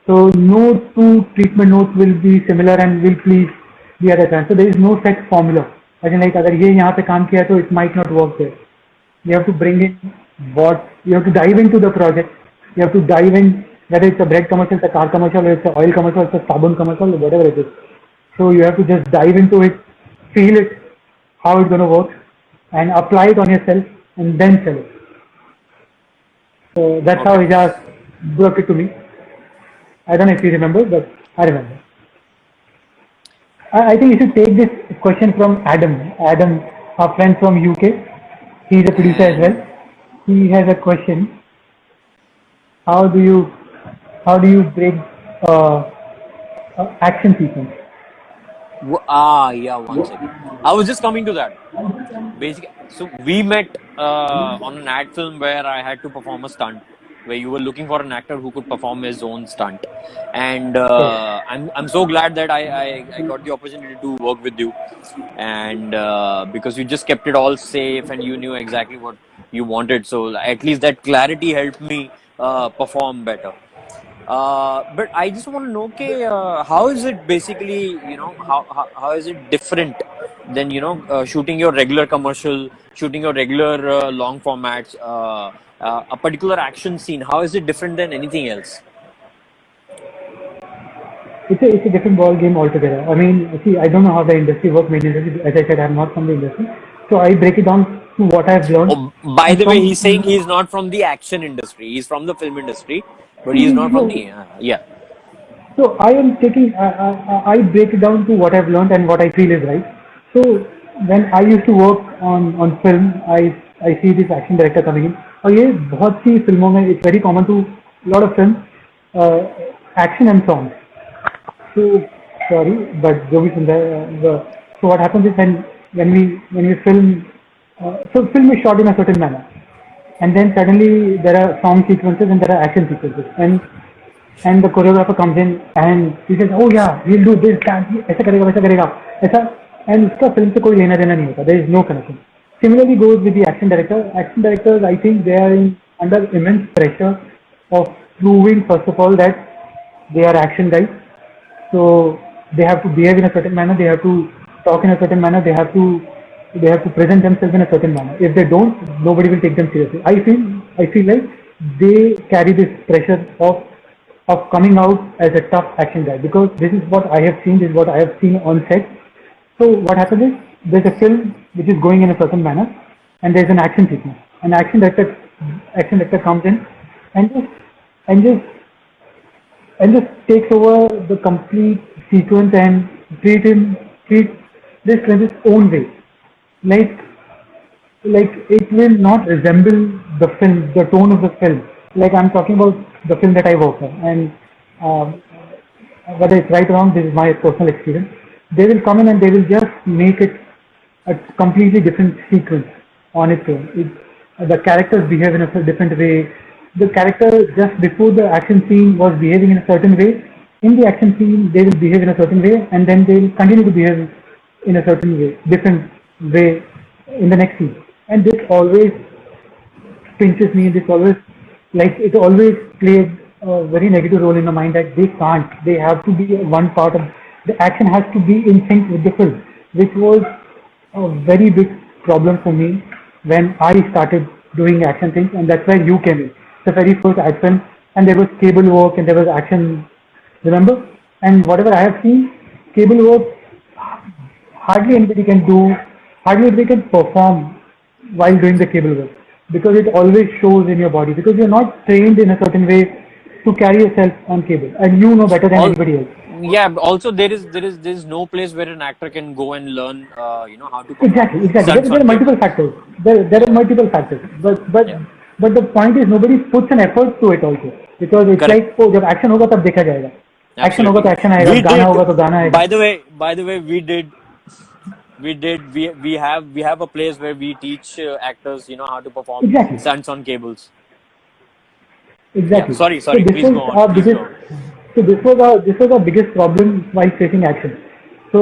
So no two treatment notes will be similar and will please the other client. So there is no set formula. As in like अगर ये यहाँ पे काम किया तो it might not work there. You have to bring in you have to dive into the project. You have to dive in whether it's a bread commercial, it's a car commercial, it's an oil commercial, it's a sabun commercial, whatever it is. So you have to just dive into it, feel it, how it's going to work, and apply it on yourself, and then sell it. So that's how Okay. Ijaz broke it to me. I don't know if you remember, but I remember. I think you should take this question from Adam. Adam, our friend from UK. He's a producer as well. He has a question. How do you break uh, action sequence. Yeah, one second. I was just coming to that. Basically, so we met on an ad film where I had to perform a stunt, where you were looking for an actor who could perform his own stunt, and Correct. I'm so glad that I got the opportunity to work with you, and because you just kept it all safe and you knew exactly what you wanted, so at least that clarity helped me perform better. But I just want to know, okay, how is it basically, how is it different than, shooting your regular commercial, shooting your regular long formats, a particular action scene? How is it different than anything else? It's a different ball game altogether. I mean, see, I don't know how the industry works. Mainly, as I said, I'm not from the industry, so I break it down to what I've learned, Oh, by and the way, from he's saying he's not from the action industry. He's from the film industry, but he's not from no, the, yeah. so I am taking, I break it down to what I've learned and what I feel is right. So when I used to work on film, I see this action director coming in. और ये बहुत सी फिल्मों में it's very common to lot of films, uh, action and songs. So sorry, but जो भी सुनता है, so what happens is when we film, so film is shot in a certain manner, and then suddenly there are song sequences and there are action sequences, and the choreographer comes in and he says, oh yeah, we'll do this, that, ऐसा करेगा, वैसा करेगा, ऐसा, and उसका film से कोई लेना देना नहीं होता. There is no connection. Similarly goes with the action director. Action directors, I think they are under immense pressure of proving first of all that they are action guys. So they have to behave in a certain manner. They have to talk in a certain manner. They have to present themselves in a certain manner. If they don't, nobody will take them seriously. I feel like they carry this pressure of coming out as a tough action guy, because this is what I have seen. This is what I have seen on set. So what happens is there's a film which is going in a certain manner, and there's an action sequence. An action director comes in and just and just takes over the complete sequence and treat this in his own way. Like it will not resemble the film, the tone of the film. Like I'm talking about the film that I work on, and um, whether it's right or wrong, this is my personal experience. They will come in and they will just make it a completely different sequence on its own. The characters behave in a different way. The character just before the action scene was behaving in a certain way. In the action scene, they will behave in a certain way, and then they will continue to behave in a certain way, different way in the next scene. And this always pinches me. This always, like, it always plays a very negative role in the mind that they can't. They have to be one part of the action has to be in sync with the film, which was a very big problem for me when I started doing action things, and that's where you came in. The very first action, and there was cable work and there was action. Remember? And whatever I have seen, cable work hardly anybody can do, hardly anybody can perform while doing the cable work, because it always shows in your body, because you're not trained in a certain way to carry yourself on cable, and you know better than All, anybody else. yeah. Also, there is no place where an actor can go and learn, how to perform Exactly. stunts There on are cable. multiple factors. There are multiple factors. Yeah, But the point is nobody puts an effort to it also, because it's correct. like, oh, जब action होगा तब देखा जाएगा. Action होगा Absolutely. तो action आएगा, We गाना did. होगा तो गाना आएगा. By the way, we have a place where we teach actors, how to perform Exactly. stunts on cables. Yeah. Exactly. So Sorry. this Please was go on. our Please biggest. go on. So this was our biggest problem while facing action. So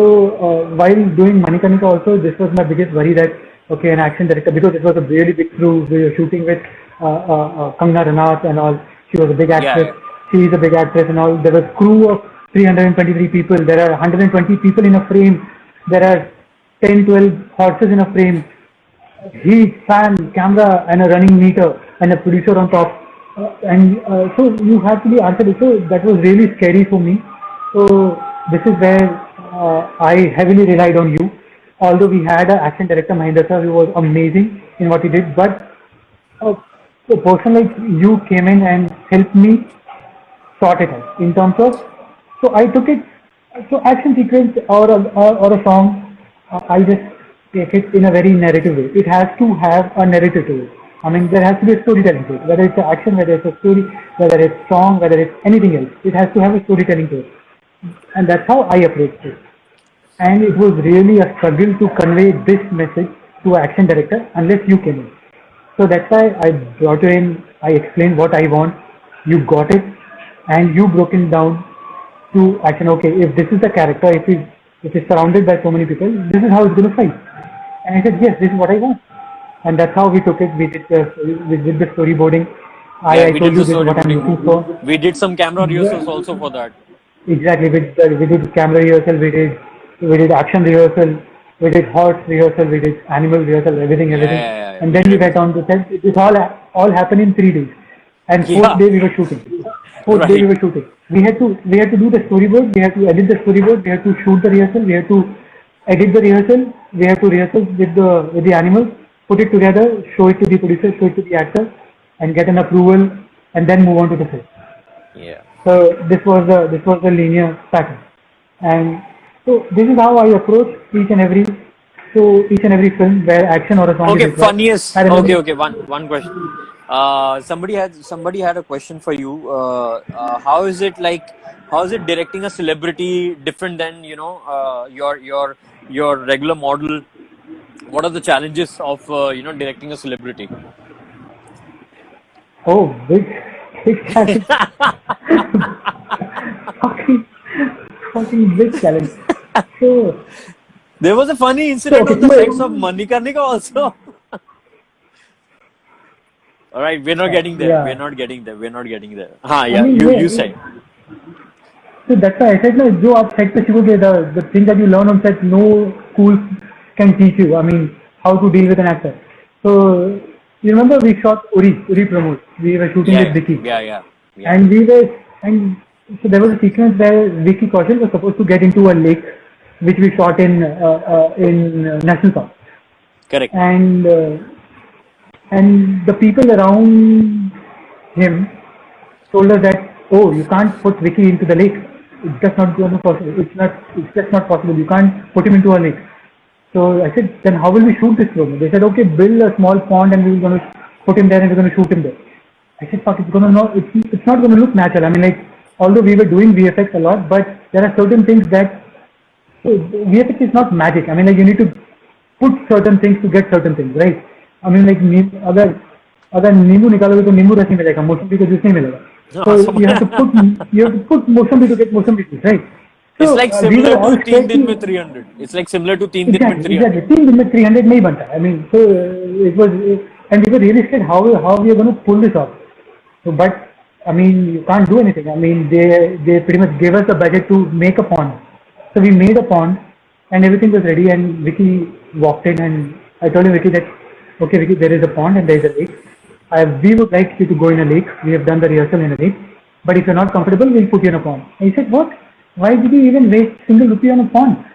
while doing Manikarnika also, this was my biggest worry that, okay, an action director, because it was a really big crew. We were shooting with Kangna Ranaut and all. She was a big Yeah. actress. Yeah. She is a big actress and all. There was crew of 323 people. There are 120 people in a frame. There are 10, 12 horses in a frame, heat, fan, camera, and a running meter, and a producer on top. So you have to be answered. So that was really scary for me. So this is where I heavily relied on you. Although we had an action director, Mahendra sir, who was amazing in what he did, but uh, a person like you came in and helped me sort it out in terms of, so I took it, so action sequence or a song, I just take it in a very narrative way. It has to have a narrative to it. I mean, there has to be a storytelling to it, whether it's action, whether it's a story, whether it's song, whether it's anything else. It has to have a storytelling to it. And that's how I approached it. And it was really a struggle to convey this message to an action director unless you came in. So that's why I brought you in. I explained what I want. You got it, and you broke it down to action. Okay, if this is the character, if he's surrounded by so many people, this is how it's going to fight. And I said, yes, this is what I want. And that's how we took it. We did the storyboarding. Yeah, I we told did you the this is what I'm looking storyboarding. for. We did some camera rehearsals Yeah, also for that. exactly. We did camera rehearsal. We did action rehearsal. We did horse rehearsal. We did animal rehearsal. Yeah, Everything. yeah, yeah. And We then did we went everything. on to set. It all happened in 3 days. And fourth Yeah, day we were shooting. Fourth day we right. were shooting. We had to do the storyboard. We had to edit the storyboard. We had to shoot the rehearsal. We had to edit the rehearsal. We had to rehearsal with the animals, put it together, show it to the producer, show it to the actor, and get an approval, and then move on to the set. Yeah. So this was the linear pattern, and so this is how I approach each and every film where action or a song is Okay, required. I funniest. Okay, remember. okay. One question. Somebody had a question for you. How is it like? How is it directing a celebrity different than your regular model? What are the challenges of directing a celebrity? Oh, big challenge, fucking fucking big challenge. So There was a funny so incident okay, on the sets of Manikarnika also. All right, we're not getting there. We're yeah. not getting there. We're not getting there. Ha, I yeah. mean, You yeah. say. So that's why I said, no, जो आप set पे सीखोगे, the thing that you learn on set, no school can teach you. I mean, how to deal with an actor. So you remember we shot Uri Pramod. We were shooting Yeah, with Vicky, yeah, yeah, yeah. and and so there was a sequence where Vicky Kaushal was supposed to get into a lake, which we shot in National Park, Correct. and the people around him told us that, oh, you can't put Vicky into the lake. It's just not going to possible. It's just not possible. You can't put him into a lake. So I said, then how will we shoot this promo? They said, okay, build a small pond and we're going to put him there and we're going to shoot him there. I said, fuck, it's not going to look natural. I mean, like, although we were doing VFX a lot, but there are certain things that, so VFX is not magic. I mean, like, you need to put certain things to get certain things, right? I mean, like, अगर अगर नींबू निकालोगे तो नींबू रस नहीं मिलेगा, मौसम्बी का जूस नहीं मिलेगा. So you have to put mosambi to get mosambi juice, right? It's So like we similar were to all Teen scared Din to, Mein 300. It's like similar to Teen Din Mein exactly 300. 3 दिन में 300 नहीं बनता. I mean, so it was, and we were really scared how we are going to pull this off. So, but I mean, you can't do anything. I mean, they pretty much gave us the budget to make a pond. So we made a pond, and everything was ready. And Vicky walked in, and I told him, Vicky, that okay, Vicky, there is a pond and there is a lake. We would like you to go in a lake. We have done the rehearsal in a lake. But if you're not comfortable, we'll put you in a pond. And he said, what? Why did you even waste single rupee on a pond?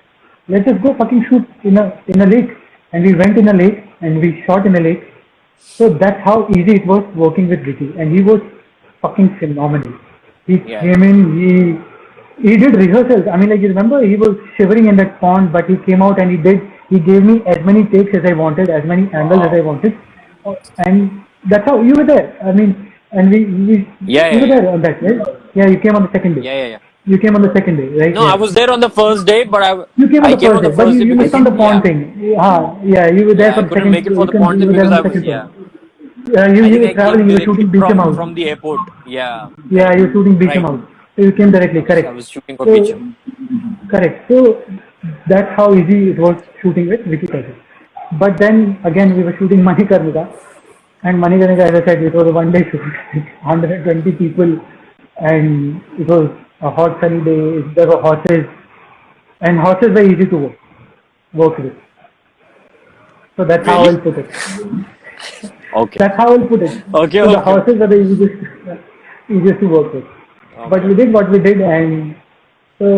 Let's just go fucking shoot in a lake. And we went in a lake and we shot in a lake. So that's how easy it was working with Vicky. And he was fucking phenomenal. He Yeah. came in, he did rehearsals. I mean, like, you remember, he was shivering in that pond, but he came out and he gave me as many takes as I wanted, as many angles as I Wow. wanted. And that's how you were there. I mean, and Yeah, you yeah, were yeah. there on that, right? Yeah, you came on the second day. Yeah, yeah, yeah. You came on the second day, right? No, I Yeah. was there on the first day, but You came on I the came first on day, the but first you, day you because missed on the pond thing. Yeah, you were there yeah, I for the couldn't second. make it for the pond You thing were there because on I the was, second film. yeah. I You think were I came traveling. You were directly shooting Beach Em Out. from the airport. Yeah, Yeah, correct. you were shooting Beach Em Right. Out. So you came directly. I Correct. was shooting for So Beecham. correct. So that's how easy it was shooting with Vicky Kaushal. But then again, we were shooting Manikarnika, and Manikarnika, as I said, it was a one-day shoot, 120 people, and it was a hot sunny day. There were horses, and horses were easy to work with. So that's how Really? I'll put it. Okay. That's how I'll put it. Okay, So the okay. horses are the easiest to work with. But Okay. we did what we did, and so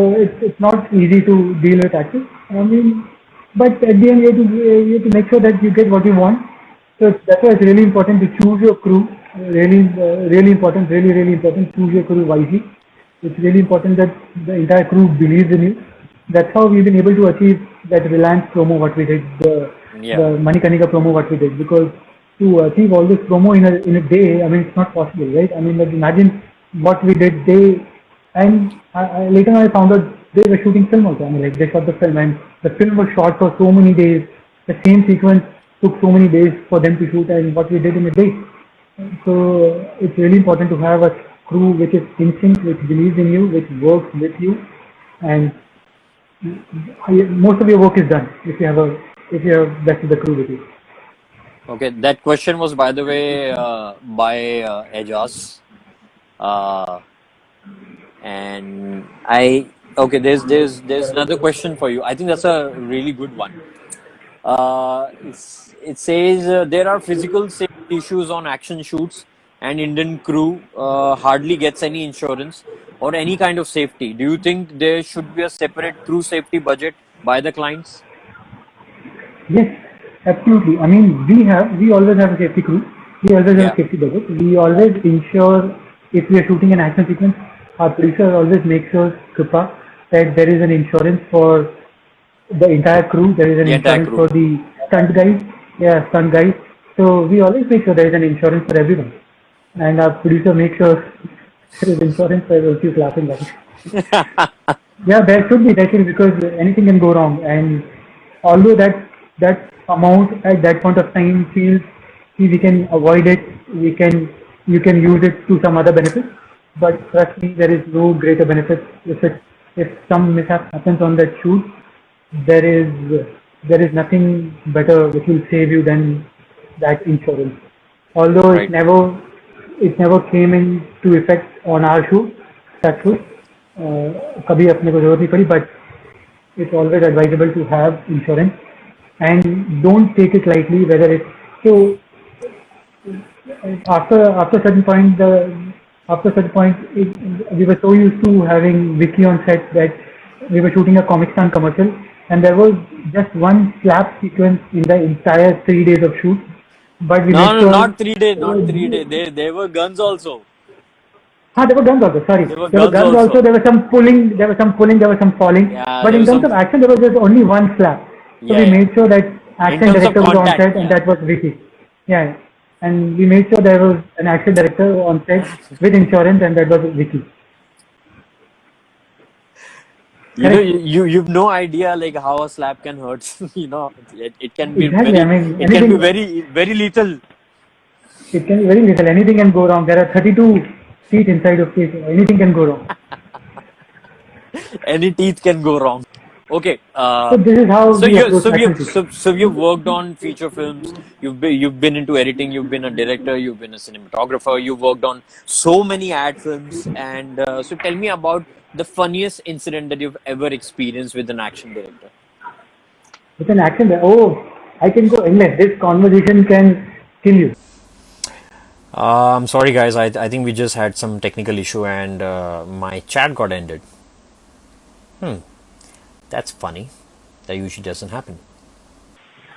it's not easy to deal with actors. I mean, but at the end you have to make sure that you get what you want. So that's why it's really important to choose your crew. Really important. Really important. Choose your crew wisely. It's really important that the entire crew believes in you. That's how we've been able to achieve that Reliance promo what we did, Yeah. the Manikarnika promo what we did, because to achieve all this promo in a day, I mean, it's not possible, right? I mean, like, imagine what we did. And later on I found out they were shooting film also. I mean, like they shot the film, and the film was shot for so many days. The same sequence took so many days for them to shoot, and what we did in a day. So it's really important to have a crew which is in sync, which believes in you, which works with you, and most of your work is done if you have rest of the crew with you. Okay, that question was, by the way, by Ejaz. Uh, and there's another question for you. I think that's a really good one. It says there are physical safety issues on action shoots, and Indian crew hardly gets any insurance or any kind of safety. Do you think there should be a separate crew safety budget by the clients? Yes, absolutely. I mean, we always have a safety crew. We always have Yeah, a safety budget. We always ensure if we are shooting an action sequence, our producer always makes sure, Krupa, that there is an insurance for the entire crew. There is an the entire insurance crew. for the stunt guys. Yeah, stunt guys. So we always make sure there is an insurance for everyone. And our producer makes sure there is insurance for everyone. She's laughing at it. Yeah, there should be because anything can go wrong. And although that amount at that point of time feels we can avoid it, we can you can use it to some other benefit. But trust me, there is no greater benefit if some mishap happens on that shoot. There is there is nothing better which will save you than that insurance. Although Right. it never came into effect on our shoot, that shoot. कभी अपने को जरूरत नहीं पड़ी, but it's always advisable to have insurance and don't take it lightly whether it's so after certain point we were so used to having Vicky on set that we were shooting a Comic Con commercial and there was just one slap sequence in the entire 3 days of shoot, but we made No, sure not 3 days, not 3 days. There were guns also. there were guns also. Sorry, There were there were guns guns also. also. There was some pulling. There was some pulling. There was some falling. Yeah, But there in was terms of some. action, there was just only one slap. So Yeah, we yeah. made sure that In action terms of director was on contact, set, and yeah. that was Vicky. Yeah, and we made sure there was an action director on set with insurance, and that was Vicky. You know, Correct. you've no idea like how a slap can hurt. You know, it can be Exactly. I mean, very lethal. it can be very little. Anything can go wrong. There are 32 feet inside of cage. Anything can go wrong. Any teeth can go wrong. Okay. So this is how So we you approach action sequence. so you've worked on feature films. You've been into editing. You've been a director. You've been a cinematographer. You've worked on so many ad films. And so tell me about the funniest incident that you've ever experienced with an action director. With an action, I can go endless. This conversation can kill you. I'm sorry, guys. I think we just had some technical issue and my chat got ended. That's funny. That usually doesn't happen.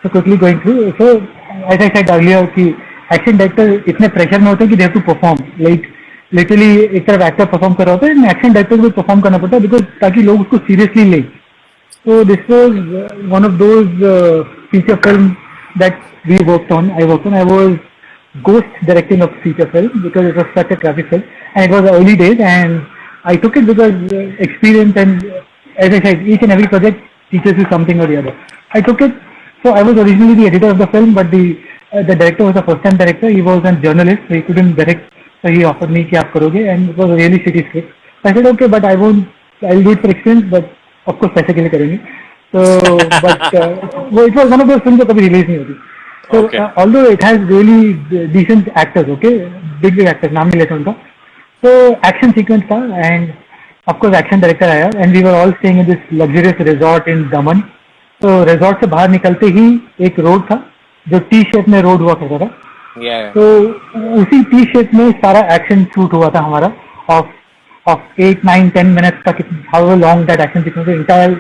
So quickly going through. So as I said earlier, कि action director इतने pressure में होते हैं कि they have to perform. Like literally एक तरफ actor perform कर रहा होता है, and action director को भी perform करना पड़ता है because ताकि लोग उसको seriously लें. So this was one of those feature films that we worked on. I was ghost directing of feature film because it was such a crappy film, and it was the early days, and I took it because experience and as I said, each and every project teaches you something or the other. I took it. So I was originally the editor of the film, but the director was a first-time director. He was a journalist, so he couldn't direct. So he offered me कि आप करोगे, and it was a really shitty script. I said okay, but I won't. I'll do it for experience, but of course पैसे के लिए करेंगे. So, but it was one of those films that कभी release नहीं होती. So Okay. although it has really decent actors, okay, big actors, नाम नहीं लेता उनका. So action sequence था, and of course action director आया, and we were all staying in this luxurious resort in Daman. तो resort से बाहर निकलते ही एक रोड था जो टी शेप में रोड हुआ करता था. Yeah. तो उसी टी शेप में सारा एक्शन शूट हुआ था हमारा ऑफ ऑफ 8, 9, 10 minutes का how long that action sequence entire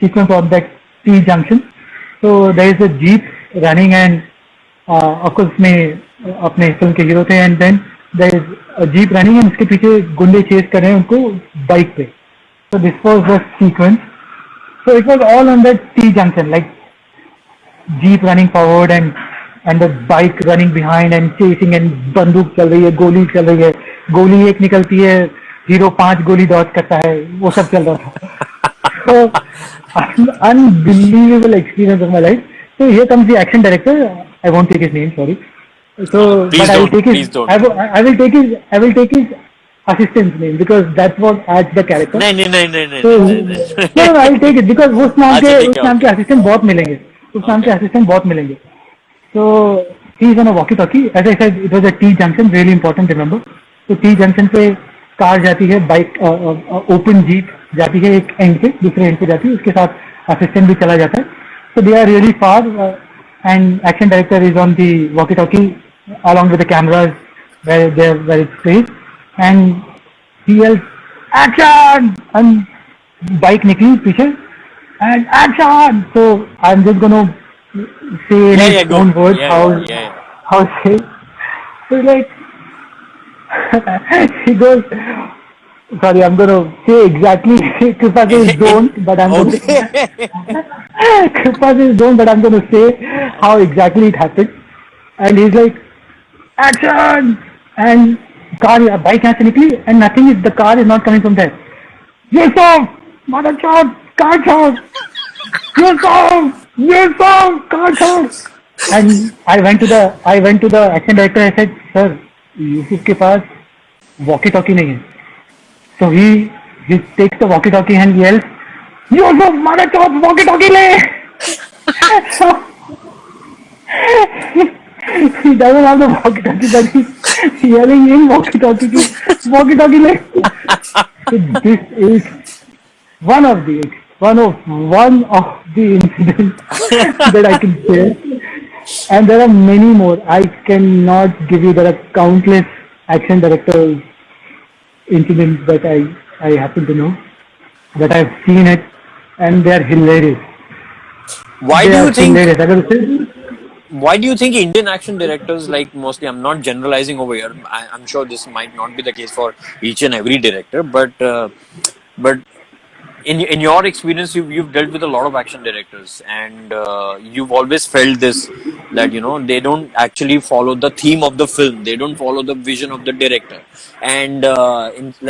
sequence of that T junction. तो there is a jeep running and of course में अपने फिल्म के हीरो थे, and then there is a jeep running and उसके पीछे गुंडे chess कर रहे हैं उनको बाइक पे. So this was the sequence. So it was all on that T junction, like jeep running forward and the bike running behind and chasing and बंदूक चल रही है, गोली चल रही है, गोली एक निकलती है हीरो 5 गोली डॉज करता है, वो सब चल रहा था. So unbelievable experience of my life. So here comes the action director. I won't take his name, sorry. So, Please but I will don't. take his. Please don't. I will take his assistant's name because that's what adds the character. नहीं नहीं नहीं नहीं नहीं So नहीं नहीं no, I will take it because उस नाम अच्छा ठीक है के okay. assistant बहुत मिलेंगे. उस नाम के Okay. assistant बहुत मिलेंगे. So he's on a walkie-talkie. As I said, it was a T junction, really important. Remember? तो T junction पे कार जाती है, बाइक ओपन जीप जाती है एक एंड पे, दूसरे एंड पे जाती है, उसके साथ असिस्टेंट भी चला जाता है. So they are really far, and action director is on the walkie-talkie along with the cameras where it's placed, and he yells action and bike निकली पीछे and action. So I'm just gonna say in Yeah, his yeah, go. own words Yeah, yeah. how say. So like he goes. Sorry, I'm gonna say exactly. Kripa says don't, but I'm gonna. Okay. Kripa says don't, but I'm gonna say how exactly it happened. And he's like, action! And bike यहाँ से निकली, and nothing is, the car is not coming from there. Yes sir, mother child, car child. Yes sir, car child. And I went to the action director. I said, sir, Yusuf के पास walkie-talkie नहीं है. So he takes the walkie-talkie and yells, "Yusuf, mother chop, walkie-talkie le!" So he doesn't have the walkie-talkie, but he's yelling in walkie-talkie, "Walkie-talkie le!" So this is one of the incidents that I can share, and there are many more. I cannot give you. There are countless action directors incidents that I happen to know, that I've seen it, and they are hilarious. Why They do are you think? hilarious. अगर उसे Why do you think Indian action directors, like mostly, I'm not generalizing over here. I'm sure this might not be the case for each and every director, but in your experience, you've dealt with a lot of action directors, and you've always felt this, that they don't actually follow the theme of the film. They don't follow the vision of the director, and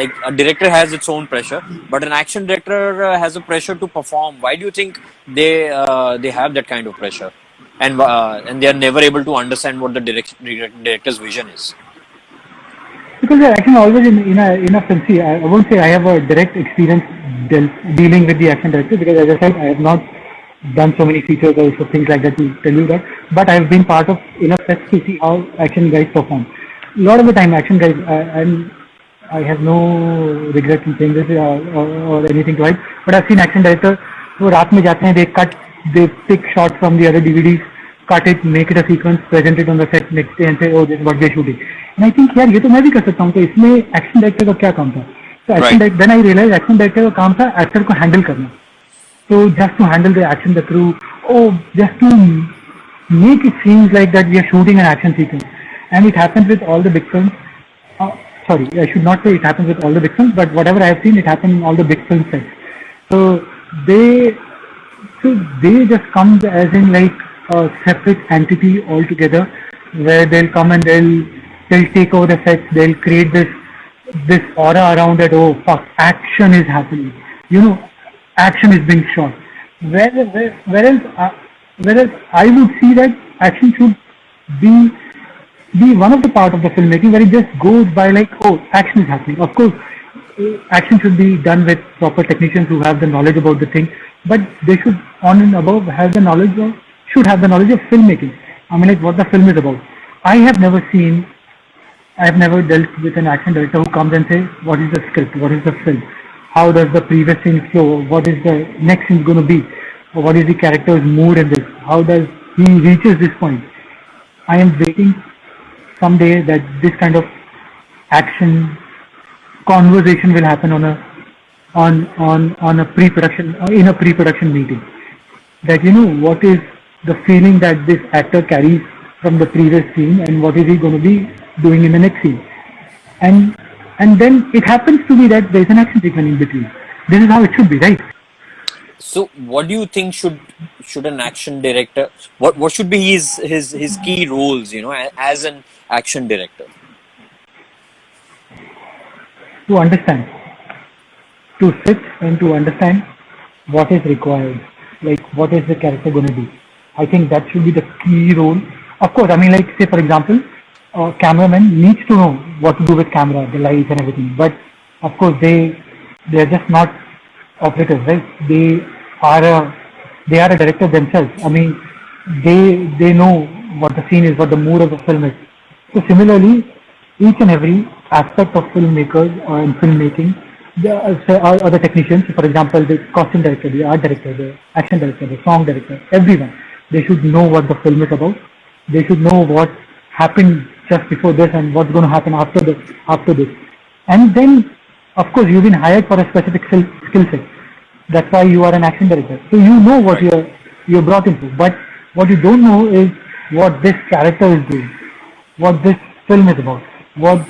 like a director has its own pressure, but an action director has a pressure to perform. Why do you think they have that kind of pressure, and they are never able to understand what the director's vision is? because they're acting always in a film. See, I won't say I have a direct experience dealing with the action director, because as I said, I have not done so many features or so things like that to tell you that. But I've been part of enough sets to see how action guys perform. A lot of the time, action guys, I have no regret in saying this or anything to hide. But I've seen action directors वो रात में जाते हैं, they pick shots from the other DVDs, cut it, make it a sequence, present it on the set next day and say, oh, this is what they're shooting. And I think यार ये तो मैं भी कर सकता हूँ, तो इसमें action director का क्या काम था? So action director, then I realized action director का काम था actor को handle करना. So just to handle the action, the crew, just to make it seems like that we are shooting an action sequence. And it happens with all the big films. Sorry, I should not say it happens with all the big films, but whatever I have seen, it happens in all the big film sets. So they just come as in like a separate entity altogether, where they'll come and they'll take over the sets. They'll create this aura around it. Oh fuck, action is happening. Action is being shot. Whereas I would see that action should be one of the part of the filmmaking, where it just goes by like, oh, action is happening. Of course, action should be done with proper technicians who have the knowledge about the thing, but they should on and above have the knowledge of filmmaking. I mean, like what the film is about. I have never dealt with an action director who comes and says, what is the script, what is the film, how does the previous scene flow, what is the next scene going to be, or what is the character's mood in this, how does he reaches this point. I am waiting someday that this kind of action conversation will happen on a pre-production, in a pre-production meeting. That what is the feeling that this actor carries from the previous scene, and what is he going to be doing in the next scene. And then it happens to be that there is an action sequence in between. This is how it should be, right? So, what do you think should an action director? What should be his key roles? As an action director. to understand, to sit and to understand what is required, like what is the character going to do. I think that should be the key role. Of course, I mean, like say for example, a cameraman needs to know what to do with camera, the lights and everything. But of course, they are just not operators, right? They are a director themselves. I mean, they know what the scene is, what the mood of the film is. So similarly, each and every aspect of filmmakers or in filmmaking, are the technicians, for example, the costume director, the art director, the action director, the song director, everyone. They should know what the film is about. They should know what happened just before this and what's going to happen after this. And then, of course, you've been hired for a specific skill set. That's why you are an action director. So you know what Right. you're brought into. But what you don't know is what this character is doing, what this film is about, what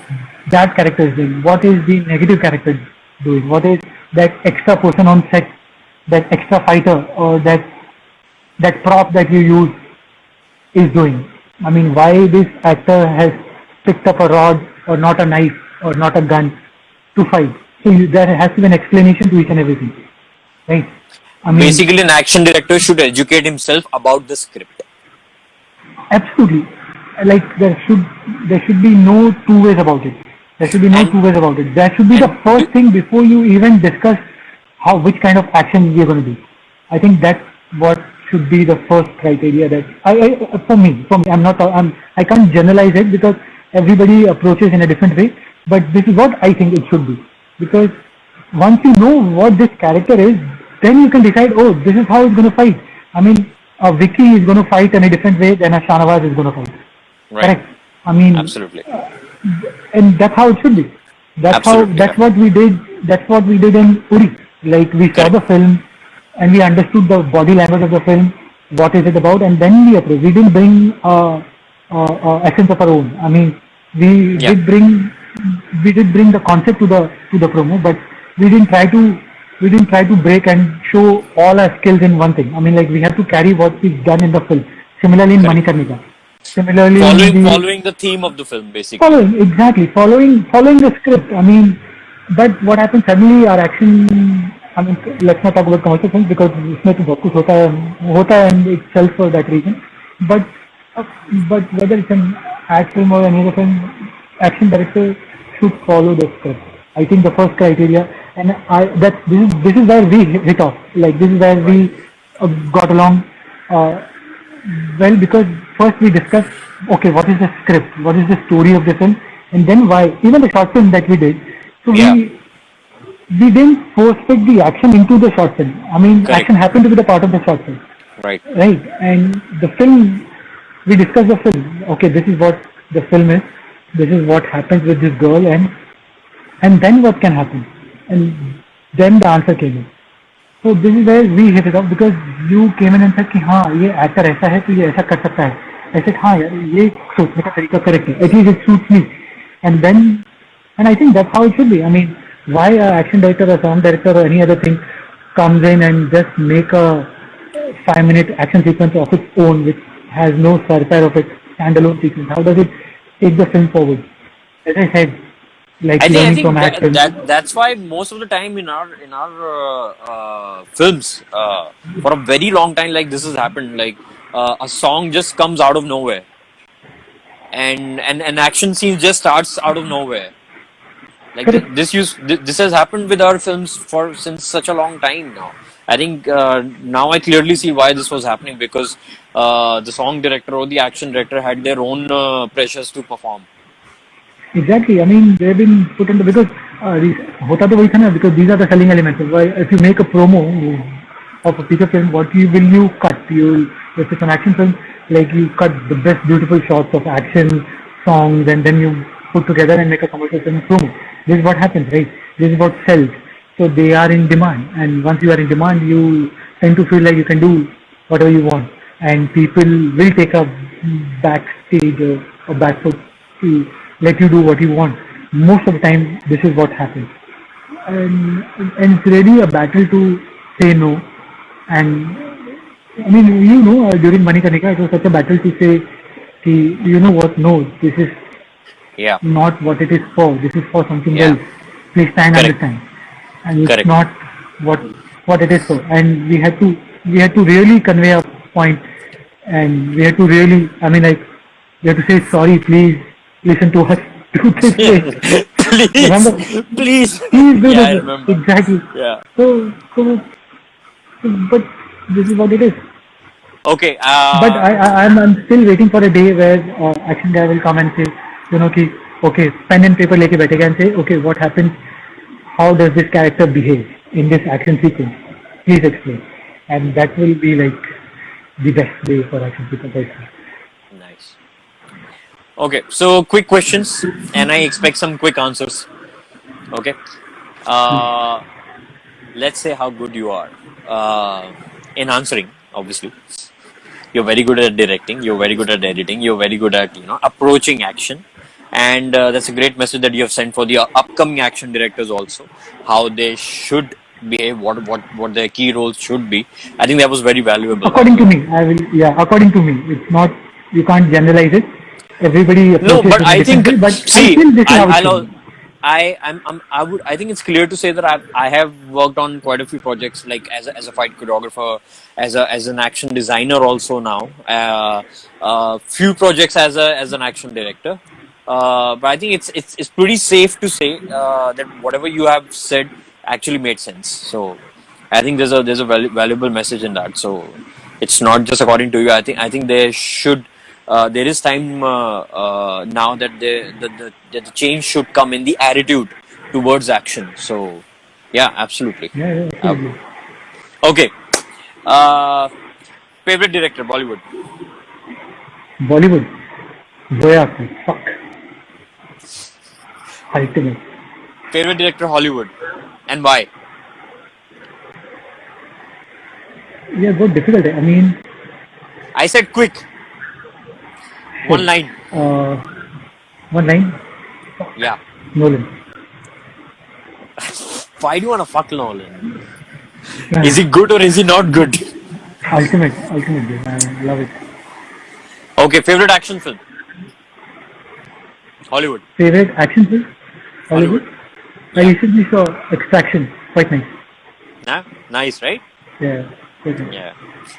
that character is doing, what is the negative character doing, what is that extra person on set, that extra fighter or that prop that you use is doing. I mean, why this actor has picked up a rod or not a knife or not a gun to fight. So there has to be an explanation to each and everything, right? I mean, Basically, an action director should educate himself about the script. absolutely. Like there should be no two ways about it. There should be no And two ways about it. That should be the and first thing before you even discuss which kind of action we are going to do. I think that's what should be the first criteria that for me, I can't generalize it because everybody approaches in a different way. But this is what I think it should be because once you know what this character is, then you can decide, oh, this is how it's going to fight. I mean, a Vicky is going to fight in a different way than a Shanawaz is going to fight. right, Correct. I mean, absolutely, and that's how it should be. absolutely, That's what we did. That's what we did in Uri. Like we saw correct. the film, and we understood the body language of the film, what is it about, and then we approached. We didn't bring essence of our own. I mean, we Yeah, did bring the concept to the promo, but we didn't try to we didn't try to break and show all our skills in one thing. I mean, like we have to carry what we've done in the film. Similarly in correct. Manikarnika. Similarly in Following the following the theme of the film, basically. following, exactly, following the script. I mean, but what happens suddenly our action. I mean, let's not talk about commercial films because इसमें तो बहुत कुछ होता है in itself for that reason. But uh, but whether it's an ad film or any other film, action director should follow the script. I think the first criteria, and this is where we hit off. Like this is where we got along. Uh, well, because first we discussed, okay, what is the script, what is the story of the film, and then why. Even the short film that we did, so Yeah, we didn't force fit the action into the short film. I mean, correct. action happened to be the part of the short film, Right, right? And the film, we discussed the film. Okay, this is what the film is. This is what happens with this girl, and then what can happen, and then the answer came in. So this is where we hit it off because you came in and said कि हाँ ये actor ऐसा है तो ये ऐसा कर सकता है. I said हाँ यार ये सोचने का तरीका correct है. At least it suits me. And I think that's how it should be. I mean, why a action director or sound director or any other thing comes in and just make a 5-minute action sequence of its own which has no surfire of its standalone sequence? How does it take the film forward? As I said, like I learning think from actions. that's why most of the time in our films, for a very long time, like this has happened. Like a song just comes out of nowhere, and an action scene just starts out of nowhere. Like Correct. this has happened with our films for since such a long time now. I think now I clearly see why this was happening because the song director or the action director had their own pressures to perform. Exactly. I mean, they've been put into because होता तो वही था ना because these are the selling elements. Why if you make a promo of a feature film, what will you cut? If it's an action film, like you cut the best beautiful shots of action songs and then you put together and make a commercial film promo. This is what happens, right? This is what sells. So they are in demand, and once you are in demand, you tend to feel like you can do whatever you want, and people will take a backstage or a back foot to let you do what you want. Most of the time, this is what happens, and it's really a battle to say no. And I mean, during Manikarnika, it was such a battle to say, you know what, no, this is Yeah, not what it is for. This is for something yeah, else. please try and Correct. understand. And it's Correct. not what it is for. And we had to really convey a point, and we had to really, I mean, like, we had to say sorry, please listen to us do this way. Please, Remember? please. Please do Yeah, I this. remember. Exactly. Yeah. So, but this is what it is. Okay. But I'm still waiting for a day where action guy will come and say, कि okay, pen and paper लेके बैठेगा and say, okay, what happens? How does this character behave in this action sequence? Please explain. And that will be like the best way for action sequence. I think. Nice. Okay, so quick questions, and I expect some quick answers. Okay. Let's say how good you are in answering. Obviously, you're very good at directing. You're very good at editing. You're very good at approaching action, and that's a great message that you have sent for the upcoming action directors also. How they should behave, what their key roles should be. I think that was very valuable. According to me, according to me, it's not, you can't generalize it. Everybody approaches No, but it I think differently, but see, I feel this is how it I'll, should be. I think it's clear to say that I have worked on quite a few projects, like as a fight choreographer, as an action designer also now. Few projects as an action director. But I think it's pretty safe to say that whatever you have said actually made sense. So I think there's a valuable message in that. So it's not just according to you. I think there should. There is time now that the change should come in the attitude towards action. So, yeah, absolutely. Yeah, absolutely. Okay. Favorite director, Bollywood? Bollywood. Zoya Akhtar. Fuck. Ultimate. Favorite director, Hollywood, and why? Yeah, बहुत difficult. I mean, I said quick. One line. one line. Yeah. Nolan. Why do you want to fuck Nolan? Is he good or is he not good? Ultimate game. I love it. Okay, favorite action film? Hollywood. Favorite action film? Hollywood. I recently saw Extraction. Quite nice. Nah? Nice, right? Yeah. Quite nice. Yeah.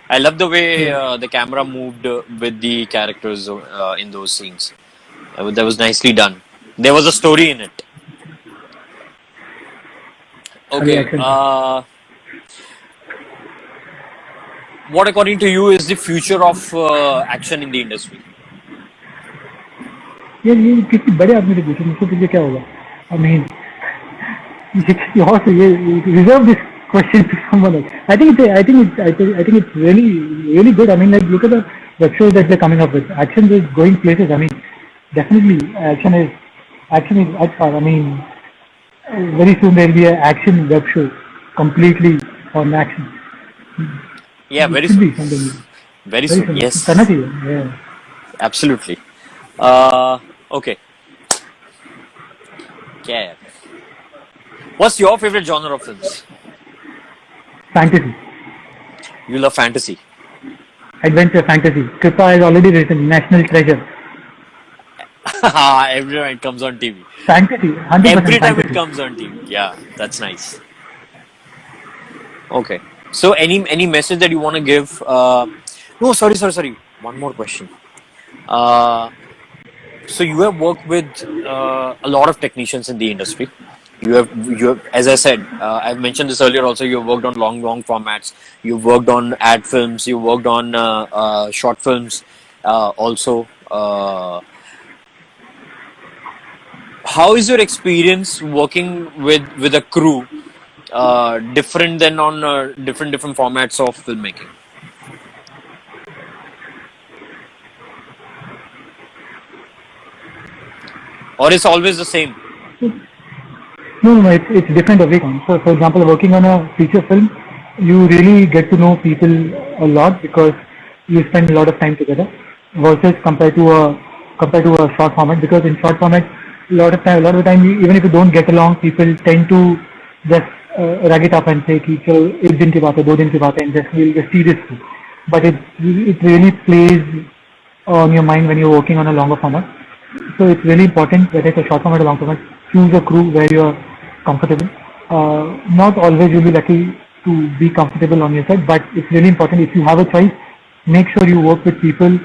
I love the way the camera moved with the characters in those scenes. That was nicely done. There was a story in it. Okay. What, according to you, is the future of action in the industry? ये किसी बड़े आदमी से पूछो, मुझको तुझे क्या होगा? I mean, reserve this question to someone else. I think it's really good. I mean, like, look at the web shows that they're coming up with. Action is going places. I mean, definitely action is at par. I mean, very soon there'll be an action web show completely on action. Yeah, very soon. Very soon. Yes. करना चाहिए. Yeah. Absolutely. Okay. Yeah. What's your favorite genre of films? Fantasy. You love fantasy. Adventure fantasy. Kripa has already written National Treasure. Every time it comes on TV. Fantasy. 100% Every time fantasy. it comes on TV. Yeah, that's nice. Okay. So any message that you want to give? No, sorry. One more question. So you have worked with a lot of technicians in the industry. You have, as I said, I've mentioned this earlier also, you've worked on long formats. You've worked on ad films. You worked on short films also. How is your experience working with a crew different than on different formats of filmmaking? Or it's always the same? No, it's different every time. So, for example, working on a feature film, you really get to know people a lot because you spend a lot of time together. Versus compared to a short format, because in short format, a lot of the time, even if you don't get along, people tend to just rag it up and say, "कि चलो एक दिन की बात है, 2 दिन की बात है," and we'll just see this through. But it really plays on your mind when you're working on a longer format. So it's really important, whether it's a short format or long format, choose a crew where you're comfortable. Not always you'll be lucky to be comfortable on your side, but it's really important. If you have a choice, make sure you work with people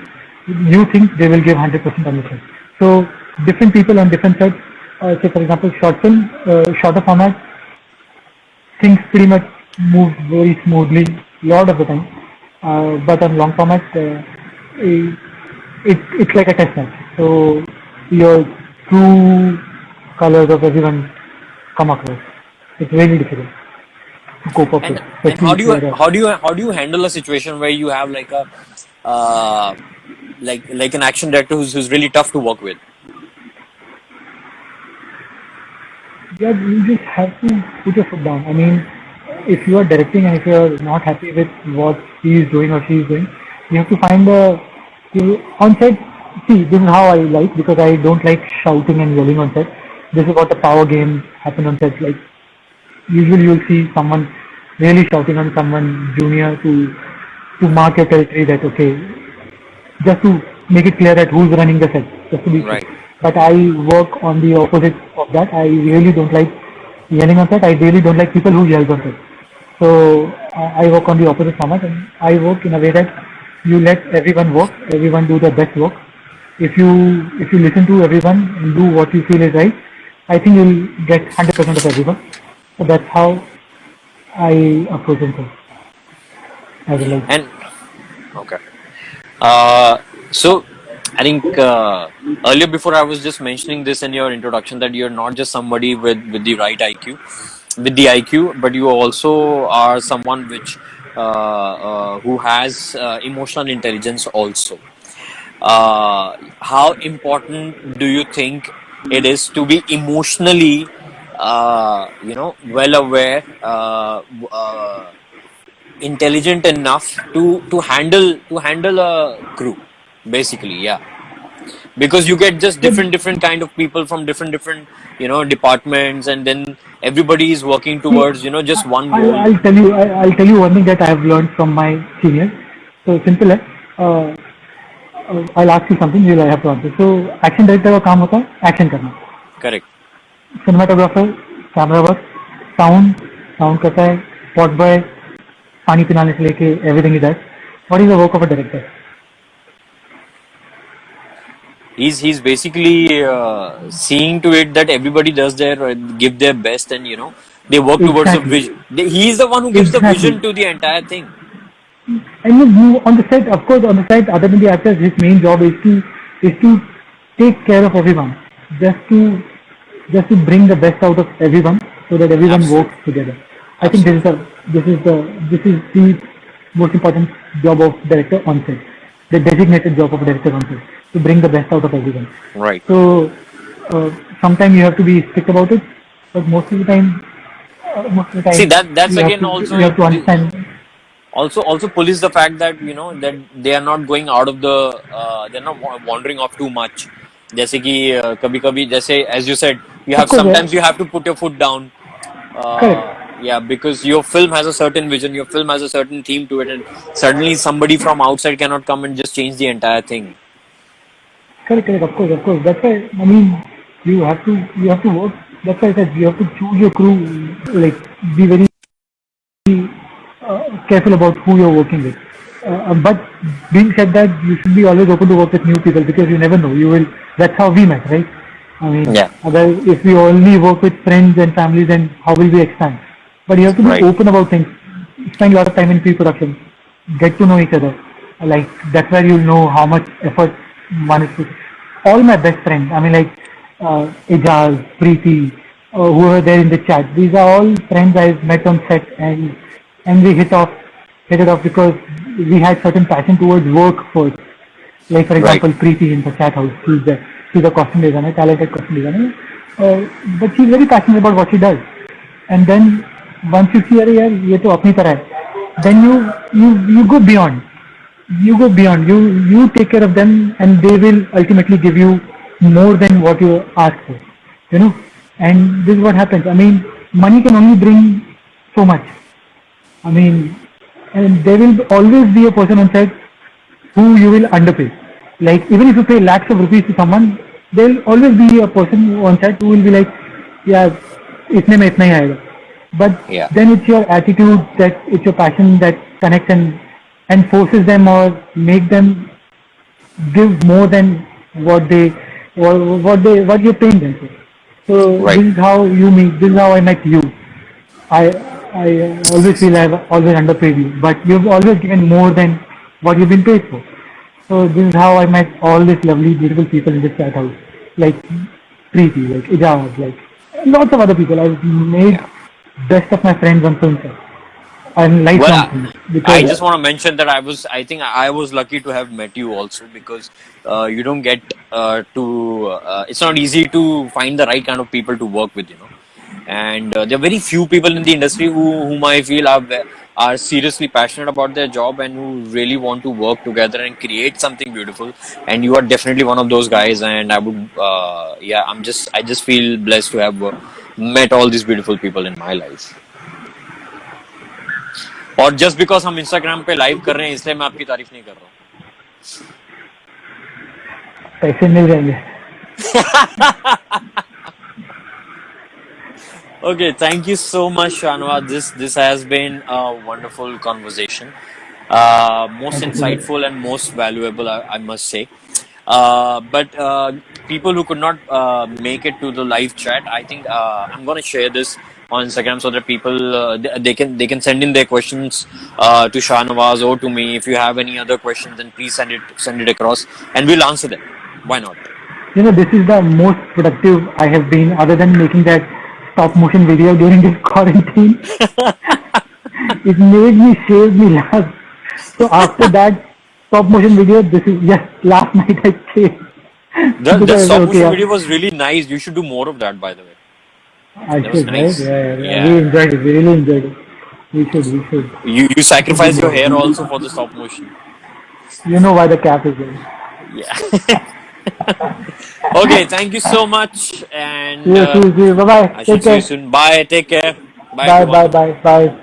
you think they will give 100% on your side. So different people on different sides. Say for example, short film, shorter format, things pretty much move very smoothly a lot of the time. But on long format, it's like a test match. So your true colors of everyone come across. It's really difficult to cope up with. And how do you handle a situation where you have like a like an action director who's really tough to work with? Yeah, you just have to put your foot down. I mean, if you are directing and if you are not happy with what he is doing or she is doing, you have to find on set. See, this is how I like, because I don't like shouting and yelling on set. This is what the power game happen on set. Like usually you'll see someone really shouting on someone junior to mark your territory, that okay, just to make it clear that who's running the set, just to be Right. clear. But I work on the opposite of that. I really don't like yelling on set. I really don't like people who yell on set. So I work on the opposite format, and I work in a way that you let everyone work, everyone do their best work. If you listen to everyone and do what you feel is right, I think you'll get 100% of everyone. So that's how I approach it. I will like. And okay. So I think earlier, before I was just mentioning this in your introduction, that you're not just somebody with the right IQ, with the IQ, but you also are someone who has emotional intelligence also. How important do you think it is to be emotionally, well aware, intelligent enough to handle a crew, basically? Yeah, because you get just different kind of people from different departments, and then everybody is working See, towards just one I'll, goal. I'll tell you. I'll tell you one thing that I have learned from my seniors. So simple है. I'll ask you something. You'll have to answer. So action director का काम होता है action करना. Correct. Cinematographer, camera work, sound करता है, spot boy, पानी पिलाने से लेके everything is that. What is the work of a director? He's basically seeing to it that everybody does give their best, and they work towards a Exactly. vision. He's the one who gives the Exactly. vision to the entire thing. And you on the set, of course, on the set, other than the actors, his main job is to take care of everyone, just to bring the best out of everyone, so that everyone Absolutely. works together. I think this is the most important job of director on set, the designated job of a director on set, to bring the best out of everyone. Right. So sometimes you have to be strict about it, but most of the time, See, that's you have again to also you have to understand. also police the fact that that they are not going out of the they're not wandering off too much. जैसे कि कभी कभी जैसे as you said, you Of have course, sometimes you have to put your foot down. correct. Yeah, because your film has a certain vision, your film has a certain theme to it, and suddenly somebody from outside cannot come and just change the entire thing. Correct, correct. Of course. That's why I mean you have to work. That's why I said you have to choose your crew. Like be very careful about who you're working with. But being said that, you should be always open to work with new people, because you never know. You will. That's how we met, right? I mean, Yeah. if we only work with friends and families, then how will we expand? But you have to be Right. open about things. Spend a lot of time in pre-production. Get to know each other. Like that's where you'll know how much effort one is putting. All my best friends, I mean, like Ijaz, Preeti, who are there in the chat. These are all friends I've met on set, and we hit it off because we had certain passion towards work first. Like for Right. example, Preeti in the chat house, she's a costume designer, talented costume designer, but she's very passionate about what she does. And then once you see, अरे यार ये तो अपनी तरह है, then you go beyond. You take care of them, and they will ultimately give you more than what you ask for. And this is what happens. I mean, money can only bring so much. I mean, and there will always be a person on set who you will underpay. Like even if you pay lakhs of rupees to someone, there will always be a person on set who will be like, yeah, इतने में इतना ही आएगा. But Yeah. then it's your attitude, that it's your passion that connects and forces them or make them give more than what what you're paying them for. So Right. this is how you meet. This is how I met you. I I always feel I've always underpaid you, but you've always given more than what you've been paid for. So this is how I met all these lovely, beautiful people in this chat house, like Preeti, like Ijaz, like lots of other people. I've made best of my friends on film set and lifelong Well, friends. I Because just want to mention that I think I was lucky to have met you also, because you don't get it's not easy to find the right kind of people to work with, and there are very few people in the industry whom I feel are seriously passionate about their job and who really want to work together and create something beautiful. And you are definitely one of those guys. And I would, I just feel blessed to have met all these beautiful people in my life. और just because हम Instagram पे live कर रहे हैं इसलिए मैं आपकी तारीफ नहीं कर रहा हूँ. पैसे मिल जाएंगे. Okay, thank you so much, Shanwa. This has been a wonderful conversation. Most insightful and most valuable, I must say. But people who could not make it to the live chat, I think I'm gonna share this on Instagram so that people they can send in their questions to Shahnawaz or to me. If you have any other questions, then please send it across, and we'll answer them. Why not? This is the most productive I have been, other than making that stop motion video during this quarantine. It made me save me laugh. So after that stop motion video, last night I came. The stop motion video was really nice. You should do more of that, by the way. I should, nice. Right? Yeah. We enjoyed it. We really enjoyed it. We should. You sacrifice your hair also for the stop motion. You know why the cap is there. Yeah. Okay, thank you so much. And see you. Bye bye. I should see you soon. Bye. Take care. Bye.